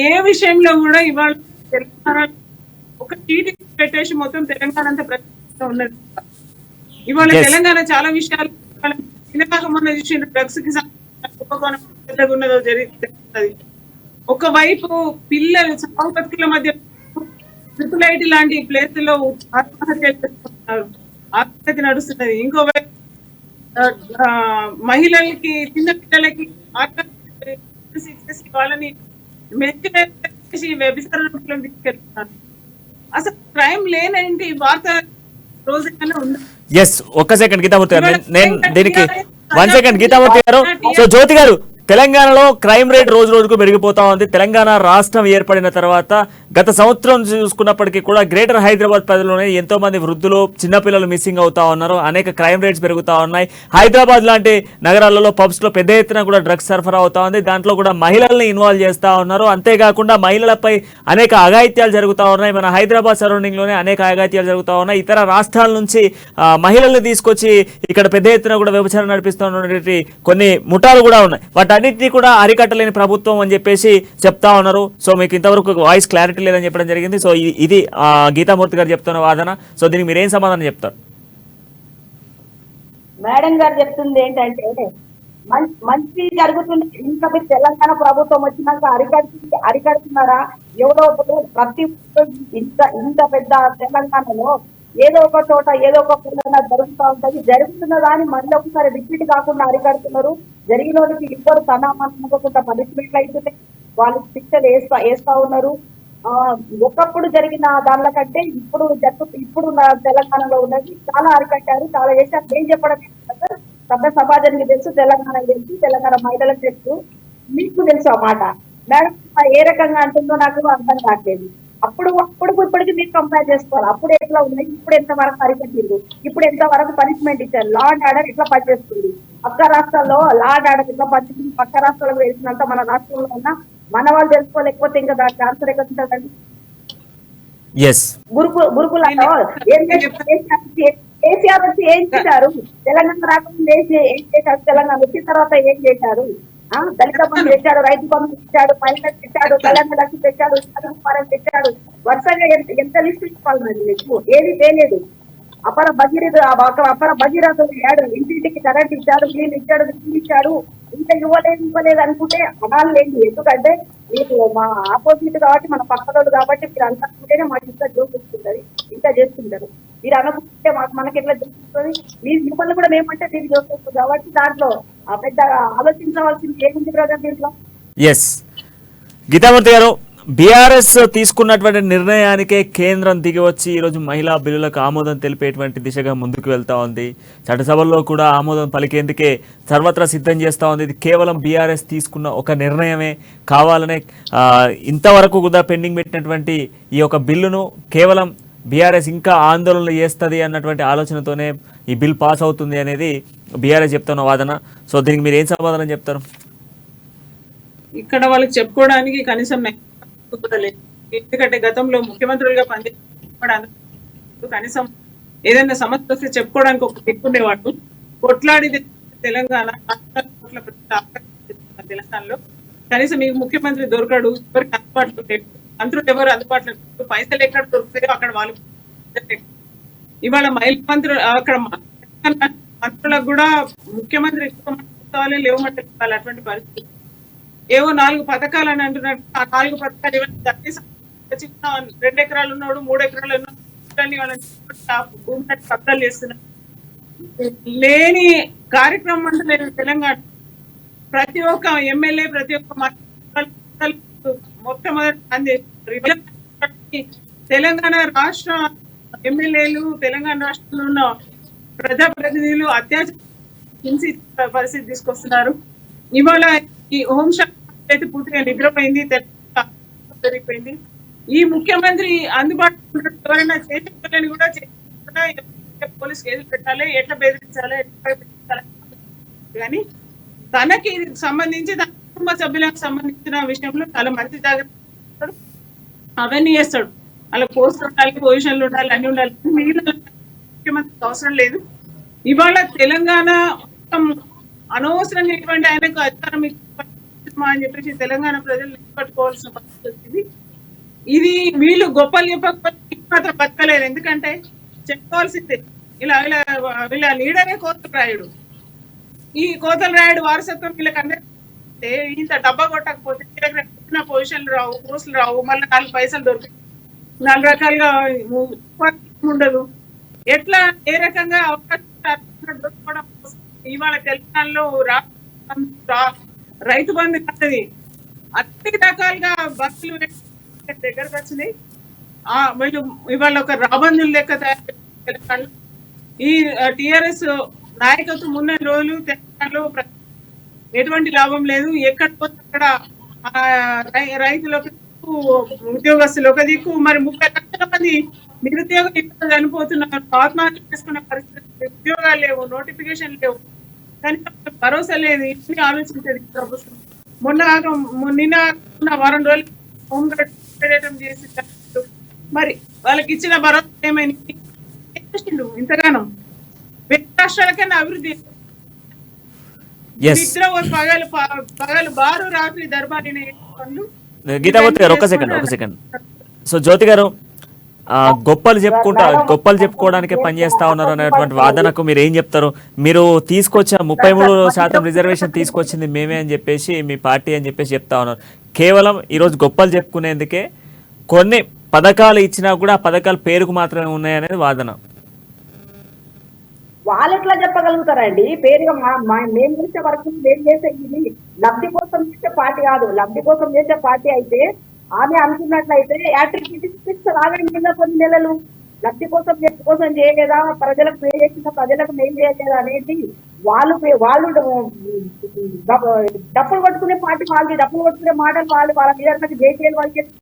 Speaker 2: ఏ విషయంలో కూడా ఇవాళ తెలంగాణ ఒక టీడీ పెట్టేసి మొత్తం తెలంగాణ అంతా ప్రతిష్టంగా ఉన్నది. ఇవాళ తెలంగాణ చాలా విషయాలు మొన్న చూసిన డ్రగ్స్ కి సంబంధించిన ఉన్నదో జరుగుతుంది. ఒకవైపు పిల్లలు చావు బతుకుల మధ్య ట్రిపుల్ ఐటీ లాంటి ప్లేసుల్లో ఆత్మహత్య చేసుకుంటున్నారు, ఆత్మహత్య నడుస్తున్నది. ఇంకోవైపు మహిళలకి, చిన్న పిల్లలకి వాళ్ళని మెచ్చి వ్యభిచారం తీసుకెళ్తున్నారు. అసలు క్రైమ్ లేనంటి వార్త రోజుగానే ఉంది.
Speaker 1: ఎస్, ఒక్క సెకండ్ గీతామూర్తి గారు, నేను దీనికి 1 సెకండ్ గీతామూర్తి గారు. సో జ్యోతి గారు, తెలంగాణలో క్రైమ్ రేట్ రోజు రోజుకు పెరిగిపోతా ఉంది. తెలంగాణ రాష్ట్రం ఏర్పడిన తర్వాత గత సంవత్సరం చూసుకున్నప్పటికీ కూడా గ్రేటర్ హైదరాబాద్ పరిధిలోనే ఎంతో మంది వృద్ధులు, చిన్నపిల్లలు మిస్సింగ్ అవుతా ఉన్నారు. అనేక క్రైమ్ రేట్స్ పెరుగుతూ ఉన్నాయి. హైదరాబాద్ లాంటి నగరాలలో పబ్స్ లో పెద్ద ఎత్తున కూడా డ్రగ్స్ సరఫరా అవుతా ఉంది. దాంట్లో కూడా మహిళల్ని ఇన్వాల్వ్ చేస్తూ ఉన్నారు. అంతేకాకుండా మహిళలపై అనేక అఘాయిత్యాలు జరుగుతూ ఉన్నాయి. మన హైదరాబాద్ సరౌండింగ్ లోనే అనేక అఘాయిత్యాలు జరుగుతూ ఉన్నాయి. ఇతర రాష్ట్రాల నుంచి మహిళల్ని తీసుకొచ్చి ఇక్కడ పెద్ద ఎత్తున కూడా వ్యభిచారం నడిపిస్తున్నటువంటి కొన్ని ముఠాలు కూడా ఉన్నాయి. వాటన్నిటినీ కూడా అరికట్టలేని ప్రభుత్వం అని చెప్పేసి చెప్తా ఉన్నారు. సో మీకు ఇంతవరకు వాయిస్ క్లారిటీ లేదని చెప్పడం జరిగింది. సో ఇది గీతామూర్తి గారు చెప్తున్న వాదన. సో దీనికి మీరేం సమాధానం చెప్తారు?
Speaker 3: మేడం గారు చెప్తుంది ఏంటంటే మంచి జరుగుతుంది. ఇంకా మీరు తెలంగాణ ప్రభుత్వం వచ్చినాక అరికడుతున్నారా? ఎవరో ప్రతి ఇంత పెద్ద తెలంగాణలో ఏదో ఒక చోట ఏదో ఒక పిల్లల జరుగుతూ ఉంటది. జరుగుతున్న దాన్ని మళ్ళీ ఒకసారి రిపీట్ కాకుండా అరికడుతున్నారు. జరిగిన వాళ్ళకి ఇద్దరు తనకుండా పనిష్మెంట్లు అయితే వాళ్ళకి శిక్షలు వేస్తా ఉన్నారు. ఒకప్పుడు జరిగిన దానిల కంటే ఇప్పుడు తెలంగాణలో ఉన్నది చాలా అరికట్టారు, చాలా చేశారు. ఏం చెప్పడం సభ్య సమాజానికి తెలుసు, తెలంగాణకు తెలుసు, తెలంగాణ మహిళలకు తెలుసు, మీకు తెలుసు ఆ మాట. మేడం ఏ రకంగా అంటుందో నాకు అర్థం కావట్లేదు. అప్పుడు ఇప్పటికి మీరు కంపేర్ చేసుకోవాలి. అప్పుడు ఎట్లా ఉన్నాయి, ఇప్పుడు ఎంత వరకు అరికట్టింది, ఇప్పుడు ఎంత వరకు పనిష్మెంట్ ఇచ్చారు, లా అండ్ ఆర్డర్ ఎట్లా పనిచేస్తుంది, పక్క రాష్ట్రాల్లో లా అండ్ ఆర్డర్ ఎట్లా పనిచేస్తుంది, పక్క రాష్ట్రాలకు తెలిసినంత మన రాష్ట్రంలో ఉన్న మన వాళ్ళు తెలుసుకోలేకపోతే ఇంకా దానికి ఆన్సర్ ఎక్కడ ఉంటుందండి? గురుకులలో కేసీఆర్ వచ్చి ఏం చేశారు? తెలంగాణ రాకుండా ఏం చేశారు? తెలంగాణ వచ్చిన తర్వాత ఏం చేశారు? దళిత బంధు తెచ్చాడు, రైతు బంధు తెచ్చాడు, మహిళలకు తెచ్చాడు, కళ్యాణ లక్ష్మి తెచ్చాడు, తెచ్చాడు. వరుసగా ఎంత లిస్ట్ ఇచ్చుకోవాలి మరి మీకు? ఏది తేలేదు. అపర భగీరథ ఇచ్చాడు, ఇంటింటికి కరెంట్ ఇచ్చాడు, నీళ్ళు ఇచ్చాడు, నీళ్ళు ఇచ్చాడు. ఇంకా ఇవ్వలేదు అనుకుంటే అనాలు లేదు. ఎందుకంటే మీరు మా ఆపోజిట్ కాబట్టి, మన పక్కనోడు కాబట్టి మీరు అనుకుంటేనే మాకు ఇంకా జోకిస్తుంటది, ఇంకా చేస్తుంటారు. మీరు అనుకుంటే మనకి ఎట్లా జోకిస్తుంది? మీరు మిమ్మల్ని కూడా మేమంటే దీన్ని జోకిస్తుంది కాబట్టి దాంట్లో పెద్ద ఆలోచించవలసింది ఏముంది బ్రదర్ దీంట్లో?
Speaker 1: ఎస్, గీతామూర్తి గారు, బీఆర్ఎస్ తీసుకున్నటువంటి నిర్ణయానికే కేంద్రం దిగి వచ్చి ఈరోజు మహిళా బిల్లులకు ఆమోదం తెలిపేటువంటి దిశగా ముందుకు వెళ్తా ఉంది. చట్టసభల్లో కూడా ఆమోదం పలికేందుకే సర్వత్రా సిద్ధం చేస్తూ ఉంది. ఇది కేవలం బీఆర్ఎస్ తీసుకున్న ఒక నిర్ణయమే కావాలనే ఇంతవరకు కూడా పెండింగ్ పెట్టినటువంటి ఈ యొక్క బిల్లును కేవలం బీఆర్ఎస్ ఇంకా ఆందోళనలు చేస్తుంది అన్నటువంటి ఆలోచనతోనే ఈ బిల్ పాస్ అవుతుంది అనేది బీఆర్ఎస్ చెప్తున్న వాదన. సో దీనికి మీరు ఏం సమాధానం చెప్తారు?
Speaker 2: ఇక్కడ వాళ్ళకి చెప్పుకోవడానికి కనీసం కూడా లేదు. ఎందుకంటే గతంలో ముఖ్యమంత్రులుగా పనిచేసిన కనీసం ఏదైనా సమస్య వస్తే చెప్పుకోవడానికి ఒక దిక్కుండేవాడు. కొట్లాడిది తెలంగాణ తెలంగాణలో కనీసం ఈ ముఖ్యమంత్రి దొరకడు, ఎవరికి అందుబాటులో లేడు, మంత్రులు ఎవరు అందుబాటులో లేరు, పైసలు ఎక్కడ దొరుకుతాయో అక్కడ వాళ్ళు. ఇవాళ మహిళా మంత్రులు అక్కడ మంత్రులకు కూడా ముఖ్యమంత్రి ఎక్కువ లేవమంటే అటువంటి పరిస్థితి. ఏవో 4 పథకాలు అని అంటున్నట్టు ఆ 4 పథకాలు ఇవన్నీ 2 ఎకరాలు ఉన్నాడు, 3 ఎకరాలు ఉన్నాడు, భూమి పత్రాలు చేస్తున్నారు. లేని కార్యక్రమం అంటే లేదు. తెలంగాణ ప్రతి ఒక్క ఎమ్మెల్యే, ప్రతి ఒక్క మొట్టమొదటి పనిచేస్తారు. తెలంగాణ రాష్ట్ర ఎమ్మెల్యేలు, తెలంగాణ రాష్ట్రంలో ఉన్న ప్రజాప్రతినిధులు అత్యాచార హింస పరిస్థితి తీసుకొస్తున్నారు. ఇవాళ ఈ హోంశాఖ అయితే పూర్తిగా నిద్రపోయింది, జరిగిపోయింది. ఈ ముఖ్యమంత్రి అందుబాటులో ఎవరైనా చేసేవాళ్ళని కూడా పోలీస్ కేసులు పెట్టాలి, ఎట్లా బెదిరించాలి, కానీ తనకి సంబంధించి తన కుటుంబ సభ్యులకు సంబంధించిన విషయంలో చాలా మంచి జాగ్రత్త అవన్నీ చేస్తాడు. అలా పోస్ట్ ఉండాలి, పొజిషన్లు ఉండాలి, అన్ని ఉండాలి. మిగిలిన ముఖ్యమంత్రికి అవసరం లేదు. ఇవాళ తెలంగాణ మొత్తం అనవసరంగా ఇటువంటి ఆయనకు అధికారం అని చెప్పేసి తెలంగాణ ప్రజలు నిలబట్టుకోవాల్సిన పరిస్థితి వచ్చింది. ఇది వీళ్ళు గొప్పలు చెప్పకపోతే మాత్రం బతకలేరు. ఎందుకంటే చెప్పుకోవాల్సిందే, వీళ్ళ లీడరే కోతల రాయుడు. ఈ కోతల రాయుడు వారసత్వం వీళ్ళకి అందరికీ ఇంత డబ్బా కొట్టకపోతే వీళ్ళకి పొజిషన్లు రావు, పోస్టులు రావు, మళ్ళీ 4 పైసలు దొరుకుతాయి, 4 రకాలుగా ఉండదు. ఎట్లా ఏ రకంగా అవకాశం దొరకడం ఇవాళ తెలంగాణలో రైతు బంధు కట్టది అన్ని రకాలుగా బస్సులు దగ్గరకు వచ్చినాయి. వీళ్ళు ఇవాళ ఒక రాబందులు లెక్క తయారు. ఈ టిఆర్ఎస్ నాయకత్వం ఉన్న రోజులు తెలంగాణలో ఎటువంటి లాభం లేదు. ఎక్కడ పోతే అక్కడ రైతులకు ఉద్యోగస్తులు ఒక దిక్కు, మరి 30 లక్షల మంది నిరుద్యోగులు ఇక్కడ చనిపోతున్నారు, ఆత్మహత్య చేసుకున్న పరిస్థితి, ఉద్యోగాలు లేవు, నోటిఫికేషన్ లేవు, కనీసం భరోసా లేదు. ఇన్ని ఆలోచించేది ప్రభుత్వం. నిన్న వారం రోజులు హోంగార్డ్ చేసి మరి వాళ్ళకి ఇచ్చిన భరోసా ఏమైంది? ఇంతగానో వేరే రాష్ట్రాలకైనా అభివృద్ధి పగలు బారు రాత్రి దర్బారీ పనులు.
Speaker 1: గీతామూర్తి గారు, ఒక సెకండ్. సో జ్యోతి గారు, గొప్పలు చెప్పుకోవడానికే పనిచేస్తా ఉన్నారు అనేటువంటి వాదనకు మీరు ఏం చెప్తారు? మీరు తీసుకొచ్చిన 33% రిజర్వేషన్ తీసుకొచ్చింది మేమే అని చెప్పేసి, మీ పార్టీ అని చెప్పేసి చెప్తా ఉన్నారు. కేవలం ఈరోజు గొప్పలు చెప్పుకునేందుకే కొన్ని పథకాలు ఇచ్చినా కూడా ఆ పథకాలు పేరుకు మాత్రమే ఉన్నాయనేది వాదన.
Speaker 3: వాళ్ళు ఎట్లా చెప్పగలుగుతారండి? పేరుగా మేము చేసే వరకు మేము చేసే ఇది లబ్ధి కోసం చేసే పార్టీ కాదు. లబ్ధి కోసం చేసే పార్టీ అయితే ఆమె అనుకున్నట్లయితే యాక్టివిటీస్ రాగండి కింద కొన్ని నెలలు లబ్ధి కోసం చేయలేదా, ప్రజలకు పే చేసిన ప్రజలకు మేలు చేయలేదా అనేది వాళ్ళు డప్పులు కొట్టుకునే పార్టీ వాళ్ళకి, డప్పులు కొట్టుకునే మాటలు వాళ్ళ లీడర్లకు జేకేలు వాళ్ళు చేసి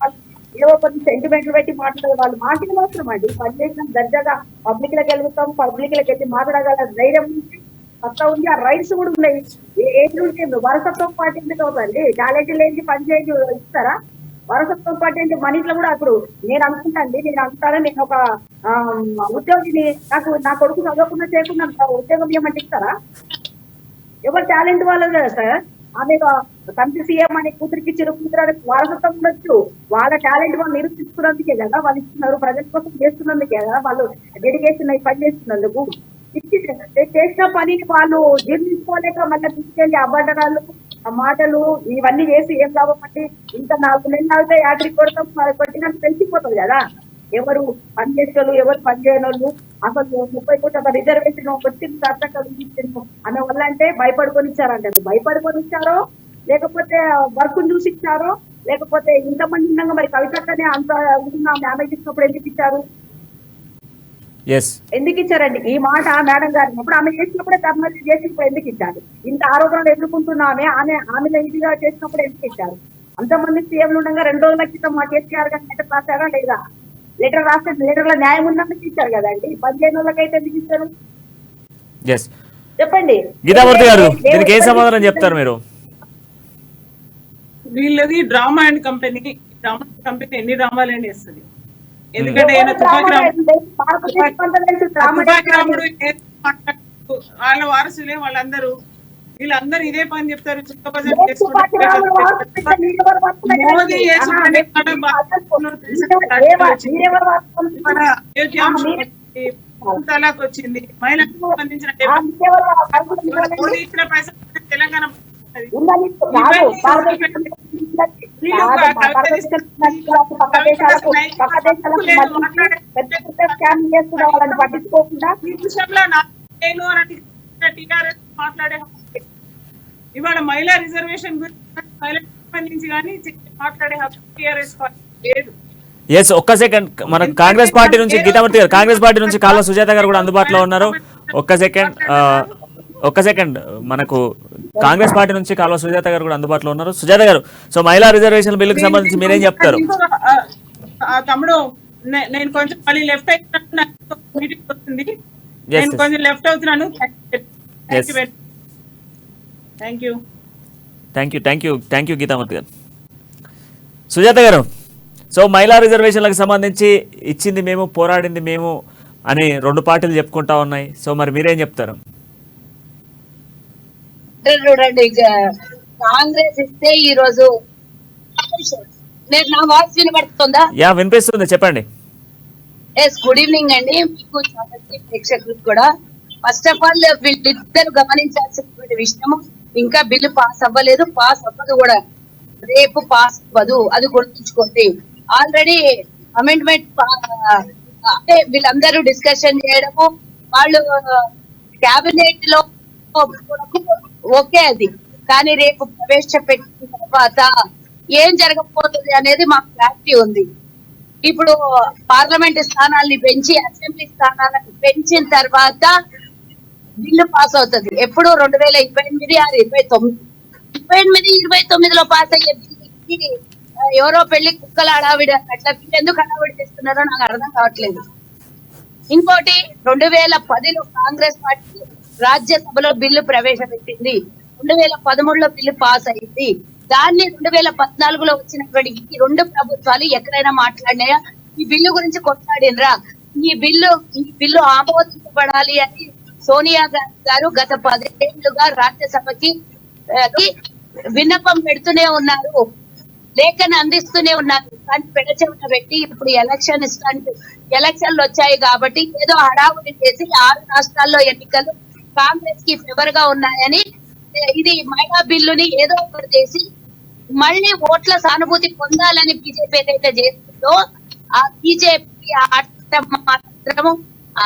Speaker 3: ఏవో కొన్ని సెంటిమెంట్లు పెట్టి మాట్లాడే వాళ్ళు మాటలు అవసరం అండి. పనిచేసిన దర్జాగా పబ్లిక్ లకు వెళ్తాం, పబ్లిక్ లకు వెళ్ళి మాట్లాడగల ధైర్యం ఉంది, సత్తా ఉంది, ఆ రైట్స్ కూడా ఉన్నాయి. ఏది ఉంటే వారసత్వం పార్టీ ఎందుకు అవుతుంది? టాలెంట్ లేని పని చేసి ఇస్తారా? వారసత్వం పార్టీ అంటే మన ఇంట్లో కూడా అప్పుడు నేను అనుకుంటాను, నేను ఒక ఉద్యోగిని, నా కొడుకు చదవకుండా చేయకుండా ఉద్యోగం ఏమంటే ఇస్తారా? ఎవరు టాలెంట్ వాళ్ళు కదా సార్. ఆమె తండ్రి సీఎం అనే కూతురికి కూతురు వారసత్వం ఉండొచ్చు. వాళ్ళ టాలెంట్ వాళ్ళు నిరూపించుకున్నందుకే కదా వాళ్ళు ఇస్తున్నారు, ప్రజల కోసం చేస్తున్నందుకే కదా వాళ్ళు డెడికేషన్ అయి పని చేస్తున్నందుకు. చేసిన పనిని వాళ్ళు జీర్ణించుకోలేక మళ్ళీ తీసుకెళ్లి అబద్ధనాలు, మాటలు ఇవన్నీ చేసి ఏం లాభం అంటే ఇంకా 4 నెలలు అయితే యాత్రికి కొడతాం, కొట్టినట్టు తెలిసిపోతుంది కదా ఎవరు పని చేసేవాళ్ళు ఎవరు పని చేయని వాళ్ళు. అసలు 30 కోట్ల రిజర్వేషన్ వచ్చింది అనే వల్ల అంటే భయపడుకొని ఇచ్చారంటారు. భయపడుకొని ఇచ్చారో లేకపోతే వర్క్ చూసి ఇచ్చారో లేకపోతే ఇంతమంది ఉండగా మరి కవితనే అంత ఉంటున్నా డ్యామేజ్ ఇచ్చినప్పుడు ఎందుకు ఇచ్చారు?
Speaker 1: ఎస్
Speaker 3: ఎందుకు ఇచ్చారండి ఈ మాట మేడం గారిని? అప్పుడు ఆమె చేసినప్పుడే ధర్నా చేసినప్పుడు ఎందుకు ఇచ్చారు? ఇంత ఆరోపణలు ఎదుర్కొంటున్నామే ఆమె ఇదిగా చేసినప్పుడు ఎందుకు ఇచ్చారు? అంతమంది సీఎంలు ఉండగా 2 రోజుల క్రితం మా కేసీఆర్ గారు లెటర్ రాశారా లేదా? లెటర్ రాస్తే లెటర్లో న్యాయం ఉన్నందుకు ఇచ్చారు కదండి. 15 రోజులకైతే ఎందుకు ఇచ్చారు
Speaker 1: ఎస్
Speaker 3: చెప్పండి.
Speaker 1: గీతామూర్తి గారు దీనికి ఏ సమాధానం చెప్తారు మీరు?
Speaker 2: వీళ్ళది drama and company. Drama company ఎన్ని డ్రామాలైనా వేస్తుంది. ఎందుకంటే ఆయన తుపాకి రాముడు వాళ్ళ వారసులే వాళ్ళందరూ. వీళ్ళందరూ ఇదే పని చెప్తారు. మోదీ తలాక్ వచ్చింది, మహిళలకు సంబంధించిన మోదీ ఇచ్చిన పైసలు తెలంగాణ
Speaker 3: పట్టించుకోకుండా
Speaker 2: మాట్లాడే ఇవాళ మహిళా రిజర్వేషన్ గురించి మహిళలకు సంబంధించి కానీ మాట్లాడే హక్కు టీఆర్ఎస్ లేదు.
Speaker 1: ఎస్ ఒక్క సెకండ్, మనకు కాంగ్రెస్ పార్టీ నుంచి గీతామూర్తి గారు, కాంగ్రెస్ పార్టీ నుంచి కాల్వ సుజాత గారు కూడా అందుబాటులో ఉన్నారు. ఒక్క సెకండ్ మనకు కాంగ్రెస్ పార్టీ నుంచి కాల్వ సుజాత గారు కూడా అందుబాటులో ఉన్నారు. సుజాత గారు, సో మహిళా రిజర్వేషన్ బిల్లుకు సంబంధించి మీరేం చెప్తారు?
Speaker 2: తమ్ముడు నేను కొంచెం మళ్ళీ లెఫ్ట్ అయినట్టు మీటింగ్ వస్తుంది. నేను కొంచెం లెఫ్ట్ అవుతున్నాను. థ్యాంక్ యూ
Speaker 1: గీతామూర్తి గారు. సుజాత గారు, సో మహిళా రిజర్వేషన్లకు సంబంధించి ఇచ్చింది మేము, పోరాడింది మేము అని 2 పార్టీలు చెప్పుకుంటా ఉన్నాయి. సో మరి మీరేం చెప్తారు?
Speaker 4: చూడండి, కాంగ్రెస్ ఇస్తే ఈ రోజు నా వాయిస్ వినబడుతుందా?
Speaker 1: యా వినిపిస్తుంది, చెప్పండి.
Speaker 4: ఎస్, గుడ్ ఈవినింగ్ అండి మీకు ప్రేక్షకులకు కూడా. ఫస్ట్ ఆఫ్ ఆల్ వీళ్ళిద్దరు గమనించాల్సినటువంటి విషయం, ఇంకా బిల్లు పాస్ అవ్వలేదు, పాస్ అవ్వదు కూడా, రేపు పాస్ అవ్వదు, అది గుర్తుంచుకోండి. ఆల్రెడీ అమెండ్మెంట్ అంటే వీళ్ళందరూ డిస్కషన్ చేయడము, వాళ్ళు క్యాబినెట్ లో ఓకే అది, కానీ రేపు ప్రవేశపెట్టిన తర్వాత ఏం జరగబోతుంది అనేది మాకు క్లారిటీ ఉంది. ఇప్పుడు పార్లమెంట్ స్థానాల్ని పెంచి అసెంబ్లీ స్థానాలను పెంచిన తర్వాత బిల్లు పాస్ అవుతుంది. ఎప్పుడు 2028 ఆ 29లో పాస్ అయ్యే బిల్లుకి ఎవరో పెళ్లి కుక్కలు హడావిడి అట్లా ఎందుకు హడావిడి చేస్తున్నారో నాకు అర్థం కావట్లేదు. ఇంకోటి, 2010లో కాంగ్రెస్ పార్టీ రాజ్యసభలో బిల్లు ప్రవేశపెట్టింది, 2013లో బిల్లు పాస్ అయింది. దాన్ని 2014లో వచ్చినటువంటి ఈ 2 ప్రభుత్వాలు ఎక్కడైనా మాట్లాడినాయా? ఈ బిల్లు గురించి కొట్లాడినరా? ఈ బిల్లు ఆమోదించబడాలి అని సోనియా గాంధీ గారు గత 10 ఏళ్లుగా రాజ్యసభకి విన్నపం పెడుతూనే ఉన్నారు, లేఖను అందిస్తూనే ఉన్నారు. కానీ పెడచెవిన పెట్టి ఇప్పుడు ఎలక్షన్లు వచ్చాయి కాబట్టి ఏదో హడావుడి చేసి 6 రాష్ట్రాల్లో ఎన్నికలు కాంగ్రెస్ కి ఫేవర్ గా ఉన్నాయని ఇది మహిళా బిల్లుని ఏదో ఒకటి చేసి మళ్ళీ ఓట్ల సానుభూతి పొందాలని బీజేపీ ఏదైతే చేస్తుందో ఆ బీజేపీ ఆట మాత్రము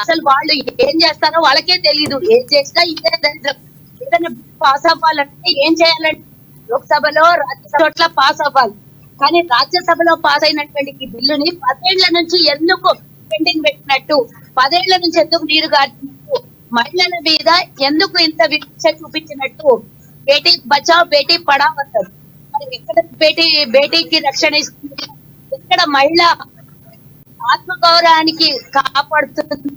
Speaker 4: అసలు వాళ్ళు ఏం చేస్తారో వాళ్ళకే తెలీదు. ఏం చేసినా ఇదే దరిద్రం. ఏదైనా పాస్ అవ్వాలంటే ఏం చేయాలంటే లోక్సభలో రాజ్యసభ పాస్ అవ్వాలి, కానీ రాజ్యసభలో పాస్ అయినటువంటి ఈ బిల్లుని 10 ఏళ్ల నుంచి ఎందుకు పెండింగ్ పెట్టినట్టు, 10 ఏళ్ల నుంచి ఎందుకు నీరు గార్చినట్టు, మహిళల మీద ఎందుకు ఇంత వివక్ష చూపించినట్టు? బేటీ బచావ్ బేటీ పడావ్ అంటారు, మరి ఎక్కడ బేటీకి రక్షణ ఇస్తుంది? ఎక్కడ మహిళ ఆత్మగౌరవానికి కాపాడుతుంది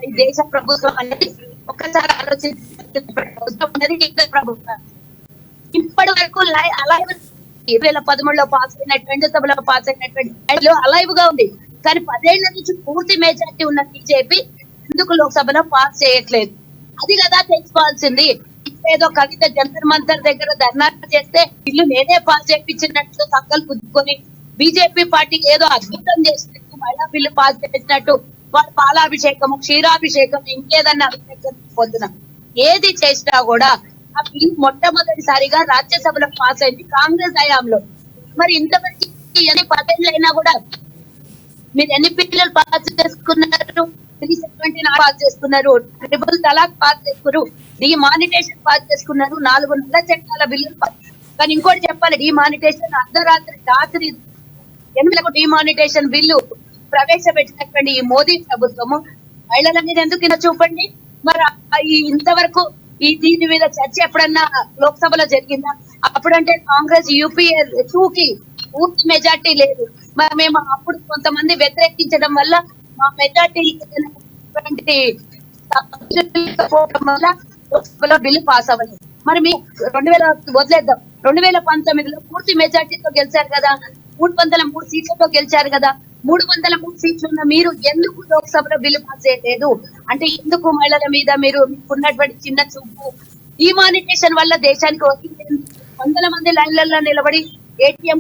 Speaker 4: ఈ దేశ ప్రభుత్వం అనేది ఒక్కసారి ఆలోచించి ప్రభుత్వం ఇప్పటి వరకు అలైవ్ 2013లో పాస్ అయినటువంటి సభలో పాస్ అయినటువంటి అలైవ్ గా ఉంది, కానీ 10 ఏళ్ల నుంచి పూర్తి మెజార్టీ ఉన్న బీజేపీ ఎందుకు లోక్సభలో పాస్ చేయట్లేదు? అది కదా తెలుసుకోవాల్సింది. ఏదో కవిత జంతర్ మంతర్ దగ్గర ధర్నా చేస్తే ఇల్లు నేనే పాస్ చేయించినట్టు సంకల్పం పుచ్చుకొని బీజేపీ పార్టీకి ఏదో అద్భుతం చేసినట్టు, మహిళా బిల్లు పాస్ చేసినట్టు, వాళ్ళ పాలాభిషేకము క్షీరాభిషేకం ఇంకేదన్నా అభిషేకం పొద్దున ఏది చేసినా కూడా ఆ బిల్లు మొట్టమొదటిసారిగా రాజ్యసభలో పాస్ అయింది కాంగ్రెస్ హయాంలో. మరి ఇంతవరకు ఎన్ని 10 ఏళ్ళైనా కూడా మీరు ఎన్ని బిల్లులు పాస్ చేసుకున్నారు? 370 పాస్ చేసుకున్నారు, ట్రిపుల్ తలాక్ పాస్ చేసుకున్నారు, డిమానిటేషన్ పాస్ చేసుకున్నారు, 4 నల్ల చట్టాల బిల్లులు కానీ ఇంకోటి చెప్పాలి, డిమానిటేషన్ అర్ధరాత్రి రాత్రి 8 డిమానిటేషన్ బిల్లు ప్రవేశపెట్టినటువంటి ఈ మోదీ ప్రభుత్వము మహిళల మీద ఎందుకు ఇలా చూపండి? మరి ఈ ఇంతవరకు దీని మీద చర్చ ఎప్పుడన్నా లోక్సభలో జరిగిందా? అప్పుడంటే కాంగ్రెస్ యూపీఏ 2 కి పూర్తి మెజార్టీ లేదు. మరి మేము అప్పుడు కొంతమంది వ్యతిరేకించడం వల్ల మా మెజార్టీ వల్ల లోక్సభలో బిల్లు పాస్ అవ్వలేదు. మరి మీ 2000 వదిలేద్దాం, 2019లో పూర్తి మెజార్టీతో గెలిచారు కదా, 303 సీట్లతో గెలిచారు కదా. 303 సీట్లు ఉన్న మీరు ఎందుకు లోక్సభలో బిల్లు పాస్ చేయలేదు? అంటే ఎందుకు మహిళల మీద మీరు ఉన్నటువంటి చిన్న చూపు? డిమానిటేషన్ వల్ల దేశానికి వందల మంది లైన్లలో నిలబడి ఏటీఎం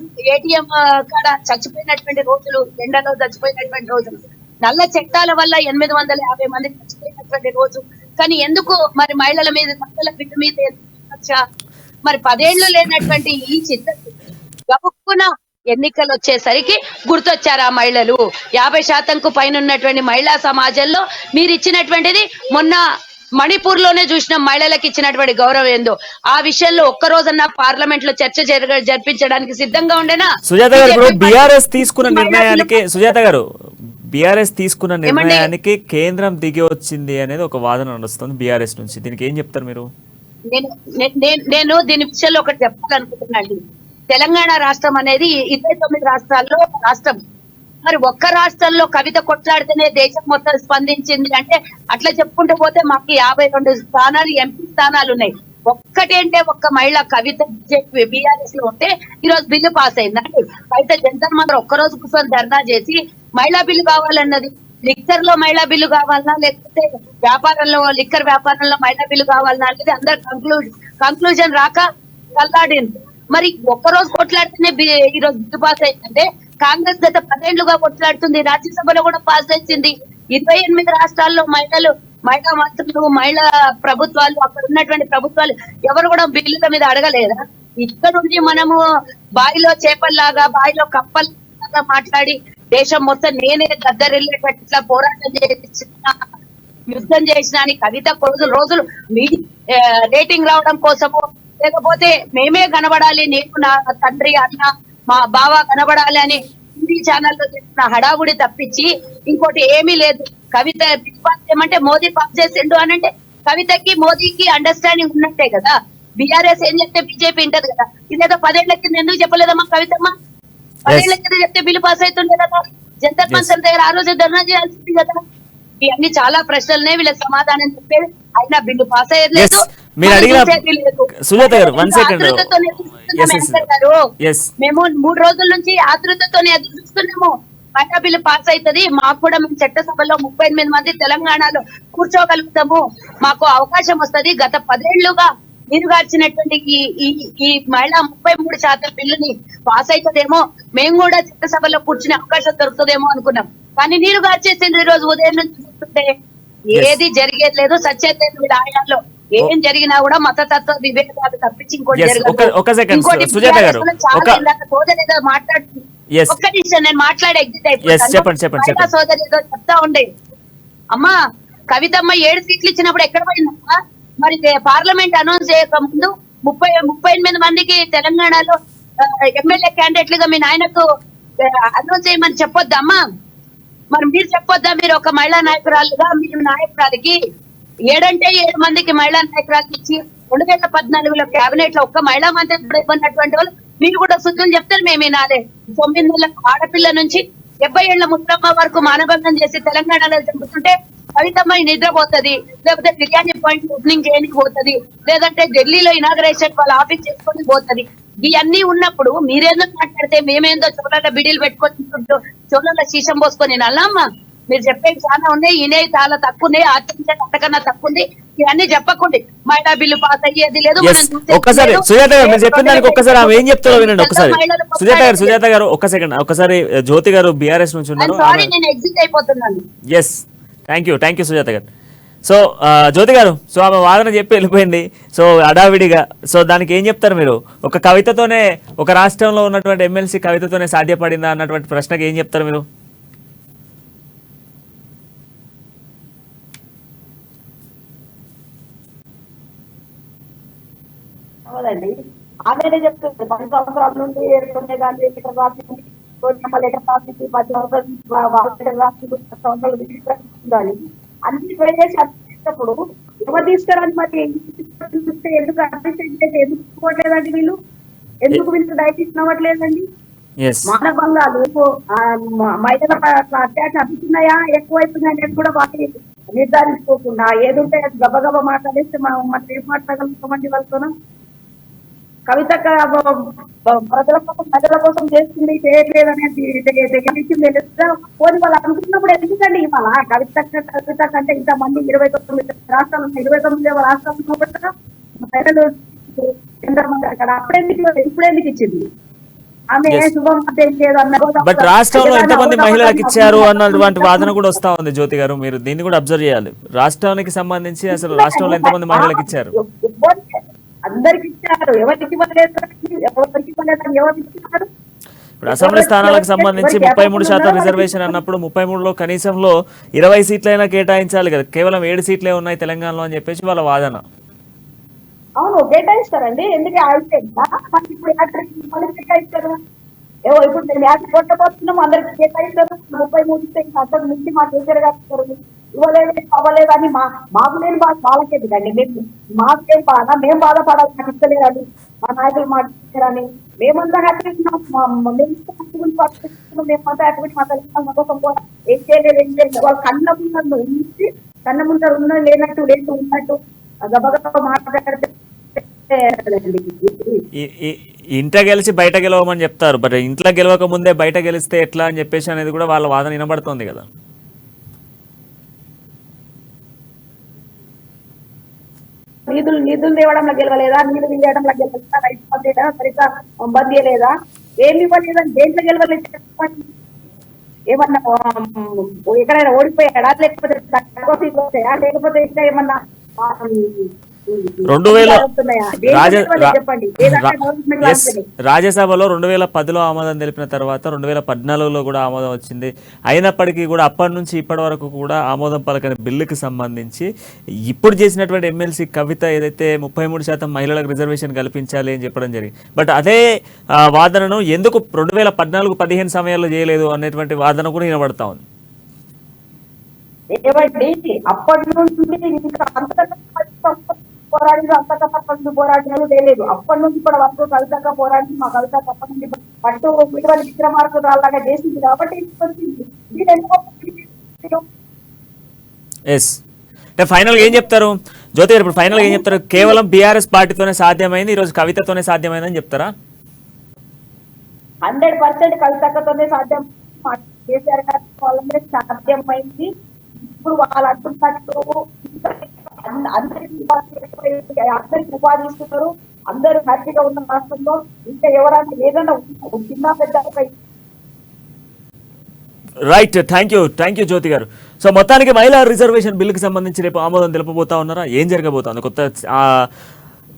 Speaker 4: కాడ చచ్చిపోయినటువంటి రోజులు, ఎండలో చచ్చిపోయినటువంటి రోజులు, నల్ల చట్టాల వల్ల 850 మంది చచ్చిపోయినటువంటి రోజు. కానీ ఎందుకు మరి మహిళల మీద, మహిళల బిడ్డ మీద మరి 10 ఏళ్లు లేనటువంటి ఈ చిత్రం గబుక్కున ఎన్నికలు వచ్చేసరికి గుర్తొచ్చారు ఆ మహిళలు. 50% పైన ఉన్నటువంటి మహిళా సమాజంలో మీరు ఇచ్చినటువంటిది మొన్న మణిపూర్ లోనే చూసిన మహిళలకు ఇచ్చినటువంటి గౌరవం ఏందో ఆ విషయంలో ఒక్క రోజన్నా పార్లమెంట్ లో చర్చ జరిపించడానికి సిద్ధంగా ఉండేనా?
Speaker 1: సుజాత గారు, బీఆర్ఎస్ తీసుకున్న నిర్ణయానికి కేంద్రం దిగి వచ్చింది అనేది ఒక వాదన నడుస్తుంది బీఆర్ఎస్ నుంచి. దీనికి ఏం చెప్తారు మీరు?
Speaker 4: నేను దీని విషయంలో ఒకటి చెప్పాలనుకుంటున్నాను. తెలంగాణ రాష్ట్రం అనేది 29 రాష్ట్రాల్లో రాష్ట్రం. మరి ఒక్క రాష్ట్రంలో కవిత కొట్లాడితేనే దేశం మొత్తం స్పందించింది అంటే అట్లా చెప్పుకుంటూ పోతే మాకు 52 స్థానాలు ఎంపీ స్థానాలు ఉన్నాయి. ఒక్కటేంటే ఒక్క మహిళ కవిత బీఆర్ఎస్ లో ఉంటే ఈ రోజు బిల్లు పాస్ అయిందండి. కవిత జంతర్ మంత్ర ఒక్కరోజు కూర్చొని ధర్నా చేసి మహిళా బిల్లు కావాలన్నది. లిక్కర్ లో మహిళా బిల్లు కావాలన్నా, లేకపోతే వ్యాపారంలో లిక్కర్ వ్యాపారంలో మహిళా బిల్లు కావాలన్నా అనేది అందరు కంక్లూజన్ రాక కల్లాడింది. మరి ఒక్కరోజు కొట్లాడితేనే ఈ రోజు బిల్లు పాస్ అయిందంటే కాంగ్రెస్ గత 10 ఏళ్లుగా కొట్లాడుతుంది. రాజ్యసభలో కూడా పాస్ చేసింది. 28 రాష్ట్రాల్లో మహిళా మంత్రులు, మహిళా ప్రభుత్వాలు, అక్కడ ఉన్నటువంటి ప్రభుత్వాలు ఎవరు కూడా బిల్లుల మీద అడగలేదా? ఇక్కడ నుండి మనము బాయిలో చేపల్లాగా, బాయిలో కప్పల్లాగా మాట్లాడి దేశం మొత్తం నేనే గద్దరెళ్ళేటట్లా పోరాటం చేసిన, యుద్ధం చేసిన అని కవిత రోజులు రేటింగ్ రావడం కోసము, లేకపోతే మేమే కనబడాలి, నేను నా తండ్రి అన్న మా బావ కనబడాలి అని హిందీ ఛానల్లో చెప్పిన హడావుడి తప్పించి ఇంకోటి ఏమీ లేదు. కవిత ఏమంటే మోదీ పాస్ చేసిండు అని అంటే కవితకి మోదీకి అండర్స్టాండింగ్ ఉన్నట్టే కదా. బీఆర్ఎస్ ఏం చెప్తే బీజేపీ ఉంటది కదా. ఇదేదో 10 ఏళ్ల కింద ఎందుకు చెప్పలేదమ్మా కవితమ్మ? 10 ఏళ్ల కింద చెప్తే బిల్లు పాస్ అవుతుండే కదా. జంతర్ మంతర్ దగ్గర ఆ రోజు ధర్నా చేయాల్సింది కదా. ఇవన్నీ చాలా ప్రశ్నలనే వీళ్ళకి సమాధానం చెప్పేది. అయినా బిల్లు పాస్ అయ్యేది
Speaker 1: మీరు అడిగిన సుజాత గారు 1 సెకండ్
Speaker 4: మేము 3 రోజుల నుంచి ఆతృతతోనే ఎదురు చూస్తున్నాము. మహిళా బిల్లు పాస్ అవుతుంది, మాకు కూడా మేము చట్టసభలో 38 మంది తెలంగాణలో కూర్చోగలుగుతాము, మాకు అవకాశం వస్తుంది. గత 10 ఏళ్లుగా నీరుగార్చినటువంటి ఈ మహిళా 33% బిల్లుని పాస్ అవుతుందేమో, మేము కూడా చట్టసభలో కూర్చునే అవకాశం దొరుకుతుందేమో అనుకున్నాం. కానీ నీరుగార్చేసింది. ఈ రోజు ఉదయం నుంచి చూస్తుంటే ఏది జరిగేది లేదు, సచ్చేది లేదు. వీళ్ళ ఆయాల్లో ఏం జరిగినా కూడా మతతత్వ విభేదాలు తప్పించి ఇంకోటి మాట్లాడుతుంది. ఒక్క నిమిషం నేను మాట్లాడే ఎగ్జిట్ అయిపోతాను. సోదరి ఏదో చెప్తా ఉండే అమ్మా, కవితమ్మ 7 సీట్లు ఇచ్చినప్పుడు ఎక్కడ పోయిందమ్మా? మరి పార్లమెంట్ అనౌన్స్ చేయక ముందు 38 మందికి తెలంగాణలో ఎమ్మెల్యే క్యాండిడేట్లుగా మీ నాయనకు అనౌన్స్ చేయమని చెప్పొద్దమ్మా? మరి మీరు చెప్పొద్దా? మీరు ఒక మహిళా నాయకురాలుగా మీరు నాయకురాలకి 7 మందికి మహిళా నాయకురాలకి ఇచ్చి 2014లో కేబినెట్ లో ఒక్క మహిళా మంత్రి ఇవ్వనటువంటి వాళ్ళు మీరు కూడా శుద్ధులు చెప్తారు. మేము నాదే 9 నెలల ఆడపిల్ల నుంచి 70 ఏళ్ల ముత్తమ్మ వరకు మానభంగం చేసి తెలంగాణలో చంపుతుంటే కవితమ్మ నిద్రపోతుంది, లేకపోతే బిర్యానీ పాయింట్ ఓపెనింగ్ చేయడానికి పోతుంది, లేదంటే ఢిల్లీలో ఇనాగరేషన్ వాళ్ళ ఆఫీస్ చేసుకొని పోతుంది. ఇవన్నీ ఉన్నప్పుడు మీరేందుకు మాట్లాడితే మేమేందో చోళల బిడీలు పెట్టుకొని చోళల శీషం పోసుకొని నల్లమ్మ. మీరు చెప్పేవి చాలా ఉన్నాయి, ఈయనే చాలా తక్కువ ఉన్నాయి, ఆచరించే అంతకన్నా తక్కువ ఉంది. ఇవన్నీ చెప్పకండి. మహిళా బిల్లు పాస్ అయ్యేది లేదు.
Speaker 1: ఒక్కసారి సుజాత గారు మీరు చెప్పిన దానికి ఒక్కసారి ఆమె ఏం చెప్తారో వినండి. ఒకసారి సుజాత గారు ఒక్క సెకండ్, ఒకసారి జ్యోతి గారు బీఆర్ఎస్ నుంచి ఉన్నారు.
Speaker 4: నేను ఎగ్జిట్ అయిపోతున్నాను.
Speaker 1: ఎస్, థ్యాంక్ యూ సుజాత గారు. సో జ్యోతి గారు, సో ఆమె వాదన చెప్పి వెళ్ళిపోయింది, సో అడావిడిగా. సో దానికి ఏం చెప్తారు మీరు? ఒక కవితతోనే, ఒక రాష్ట్రంలో ఉన్నటువంటి ఎమ్మెల్సీ కవితతోనే సాధ్యపడిందా అన్నటువంటి ప్రశ్నకి ఏం చెప్తారు మీరు?
Speaker 3: అవదండి, ఆమెనే చెప్తుంది 10 సంవత్సరాల నుండి సోనియా గాంధీ లెటర్ రాసింది, సోనియమ్మ లెటర్ రాసింది, 10 సంవత్సరాల నుంచి వాళ్ళ లెటర్ రాసింది, 10 సంవత్సరాలు ఉండాలి అన్ని ట్రై చేసి అప్పుడు ఎవరు తీసుకురాని మరి ఎందుకు అప్రిషియేట్ చేసి ఎందుకు ఇవ్వట్లేదండి వీళ్ళు, ఎందుకు వీళ్ళు దయచేసి ఇవ్వట్లేదండి?
Speaker 1: ఎస్
Speaker 3: మానభంగాలు మహిళల అత్యాచారం అభిస్తున్నాయా ఎక్కువైతున్నాయా అనేది కూడా వాటిని నిర్ధారించుకోకుండా ఏదుంటే అది గబగబా మాట్లాడేస్తే మనం ఏం మాట్లాడగలుగుతామండి వాళ్ళతో? కవిత ప్రజల కోసం చేస్తుంది చేయట్లేదు అనేది తెలుస్తా పోనీ వాళ్ళు అనుకున్నప్పుడు ఎందుకండి ఇవాళ కవిత కంటే ఇంతమంది 29 రాష్ట్రాలు ఉన్నాయి, 29 రాష్ట్రాలు ఉన్నప్పుడు మహిళలు చంద్రబాబు అక్కడ ఇప్పుడు ఎందుకు ఇచ్చింది ఆమె? శుభం
Speaker 1: బట్ రాష్ట్రంలో ఎంతమంది మహిళలకు ఇచ్చారు అన్నటువంటి వాదన కూడా వస్తా ఉంది జ్యోతి గారు, మీరు దీన్ని కూడా అబ్జర్వ్ చేయాలి. రాష్ట్రానికి సంబంధించి అసలు రాష్ట్రంలో ఎంతమంది మహిళలకు ఇచ్చారు?
Speaker 3: అందరికి ఇచ్చారు, ఎవరికి ఇవ్వలేదు, ఎవరికి ఇవ్వలేదని ఎవరికి ఇచ్చారు?
Speaker 1: ఇప్పుడు అసెంబ్లీ స్థానాలకు సంబంధించి 33% రిజర్వేషన్ అన్నప్పుడు 33లో కనీసంలో 20 సీట్లైనా కేటాయించాలి కదా, కేవలం 7 సీట్లే ఉన్నాయి తెలంగాణలో అని చెప్పేసి వాళ్ళ వాదన.
Speaker 3: అవును కేటాయిస్తారండి, ఎందుకు ఆగిపోయిందా? మనకి ఇప్పుడు మనకి కేటాయిస్తారు, ఇప్పుడు మేము యాక్ట్ కొట్టబోతున్నాం, అందరికి కేటాయిస్తారు. 33 అంతకు మించి మా టీచర్ గారు ఇవ్వలేదు అవ్వలేదు అని మాకు లేని బాధ వాళ్ళకి ఎందుకండి? మాకు ఏం బాధ, మేము బాధపడాలి నాకు ఇస్తలేదని మా నాయకులు మాట్లాడారని మేమంతా హ్యాపీ మేమంతా హ్యాపీ మా తల్లి కోసం కూడా ఏం చేయలేదు వాళ్ళు కన్న ముందరు ఉన్న లేనట్టు లేదు ఉన్నట్టు గబగబ మాట్లాడితే
Speaker 1: ఇంట్లో గెలిచి బయట గెలవమని చెప్తారు, బట్ ఇంట్లో గెలవక ముందే బయట గెలిస్తే ఎట్లా అని చెప్పేసి అనేది కూడా వాళ్ళ వాదన వినబడుతుంది కదా.
Speaker 3: నిధులు తేవడంలో గెలవలేదా, నీళ్లు తీయడంలో గెలవలేదా, రైతు బంధు సరిగ్గా బంద్ చేయలేదా, ఏమి ఇవ్వలేదని దేంట్లో గెలవలేదు చెప్పండి? ఏమన్నా ఎక్కడైనా ఓడిపోయాడా, లేకపోతే లేకపోతే ఇంకా ఏమన్నా
Speaker 1: 2000 రాజ్యసభలో 2010లో ఆమోదం తెలిపిన తర్వాత 2014లో కూడా ఆమోదం వచ్చింది. అయినప్పటికీ కూడా అప్పటి నుంచి ఇప్పటి వరకు కూడా ఆమోదం పలకని బిల్లుకి సంబంధించి ఇప్పుడు చేసినటువంటి ఎమ్మెల్సీ కవిత ఏదైతే 33% మహిళలకు రిజర్వేషన్ కల్పించాలి అని చెప్పడం జరిగింది, బట్ అదే వాదనను ఎందుకు 2014-15 సమయాల్లో చేయలేదు అనేటువంటి వాదన కూడా వినబడతా ఉంది.
Speaker 3: అప్పటి నుండి ఇంకా పోరాడిన అంతకన్నా పోరాడినది తెలియదు. అప్పటి నుంచి కూడా వరకు కవితగా పోరాడి మా కవిత అప్పటి నుంచి పట్టు విలువని విక్రమార్కురాలాగా చేసింది కాబట్టి
Speaker 1: ఎస్ అంటే ఫైనల్ ఏం చెప్తారు జ్యోతి గారు? ఇప్పుడు ఫైనల్ ఏం చెప్తారు? కేవలం బీఆర్ఎస్ పార్టీతోనే సాధ్యమైంది, ఈ రోజు కవితతోనే సాధ్యమైందని చెప్తారా?
Speaker 3: 100% కవితతోనే సాధ్యం, కేసీఆర్ గారి వాళ్ళనే సాధ్యమైంది. ఇప్పుడు వాళ్ళు అంటున్నట్టు అందరికి ఉపాధి ఇస్తున్నారు, అందరూ హ్యాపీగా ఉన్న రాష్ట్రంలో ఇంకా ఎవరైనా ఏదైనా చిన్న పెద్ద
Speaker 1: రైట్. థ్యాంక్ యూ జ్యోతి గారు. సో మొత్తానికి మహిళా రిజర్వేషన్ బిల్లుకి సంబంధించి రేపు ఆమోదం తెలుపబోతా ఉన్నారా? ఏం జరగబోతోంది?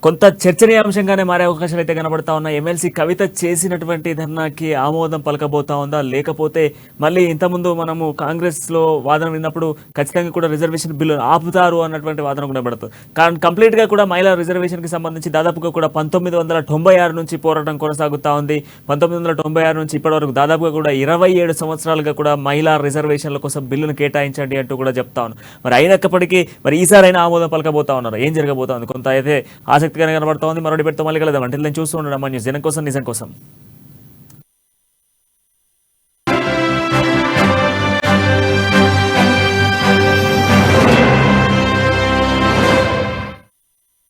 Speaker 1: కొంత చర్చనీయాంశంగానే మారే అవకాశాలు అయితే కనబడతా ఉన్నాయి. ఎమ్మెల్సీ కవిత చేసినటువంటి ధర్నాకి ఆమోదం పలకబోతా ఉందా, లేకపోతే మళ్ళీ ఇంతకుముందు మనము కాంగ్రెస్లో వాదన విన్నప్పుడు ఖచ్చితంగా కూడా రిజర్వేషన్ బిల్లు ఆపుతారు అన్నటువంటి వాదన కూడా పడుతుంది. కానీ కంప్లీట్గా కూడా మహిళా రిజర్వేషన్కి సంబంధించి దాదాపుగా కూడా 1996 నుంచి పోరాటం కొనసాగుతూ ఉంది. 1996 నుంచి ఇప్పటి వరకు దాదాపుగా కూడా 27 సంవత్సరాలుగా కూడా మహిళా రిజర్వేషన్ల కోసం బిల్లును కేటాయించండి అంటూ కూడా చెప్తా ఉన్నాను. మరి అయినప్పటికీ మరి ఈసారైనా ఆమోదం పలకబోతా ఉన్నారు. ఏం జరగబోతా ఉంది? కొంత అయితే ఆసక్తికరంగా కనబడుతోంది. మరొకటి పెడుతూ మళ్ళీ కలదాం. అంటే నేను చూస్తూ ఉండడం న్యూస్ జనం కోసం నిజం కోసం.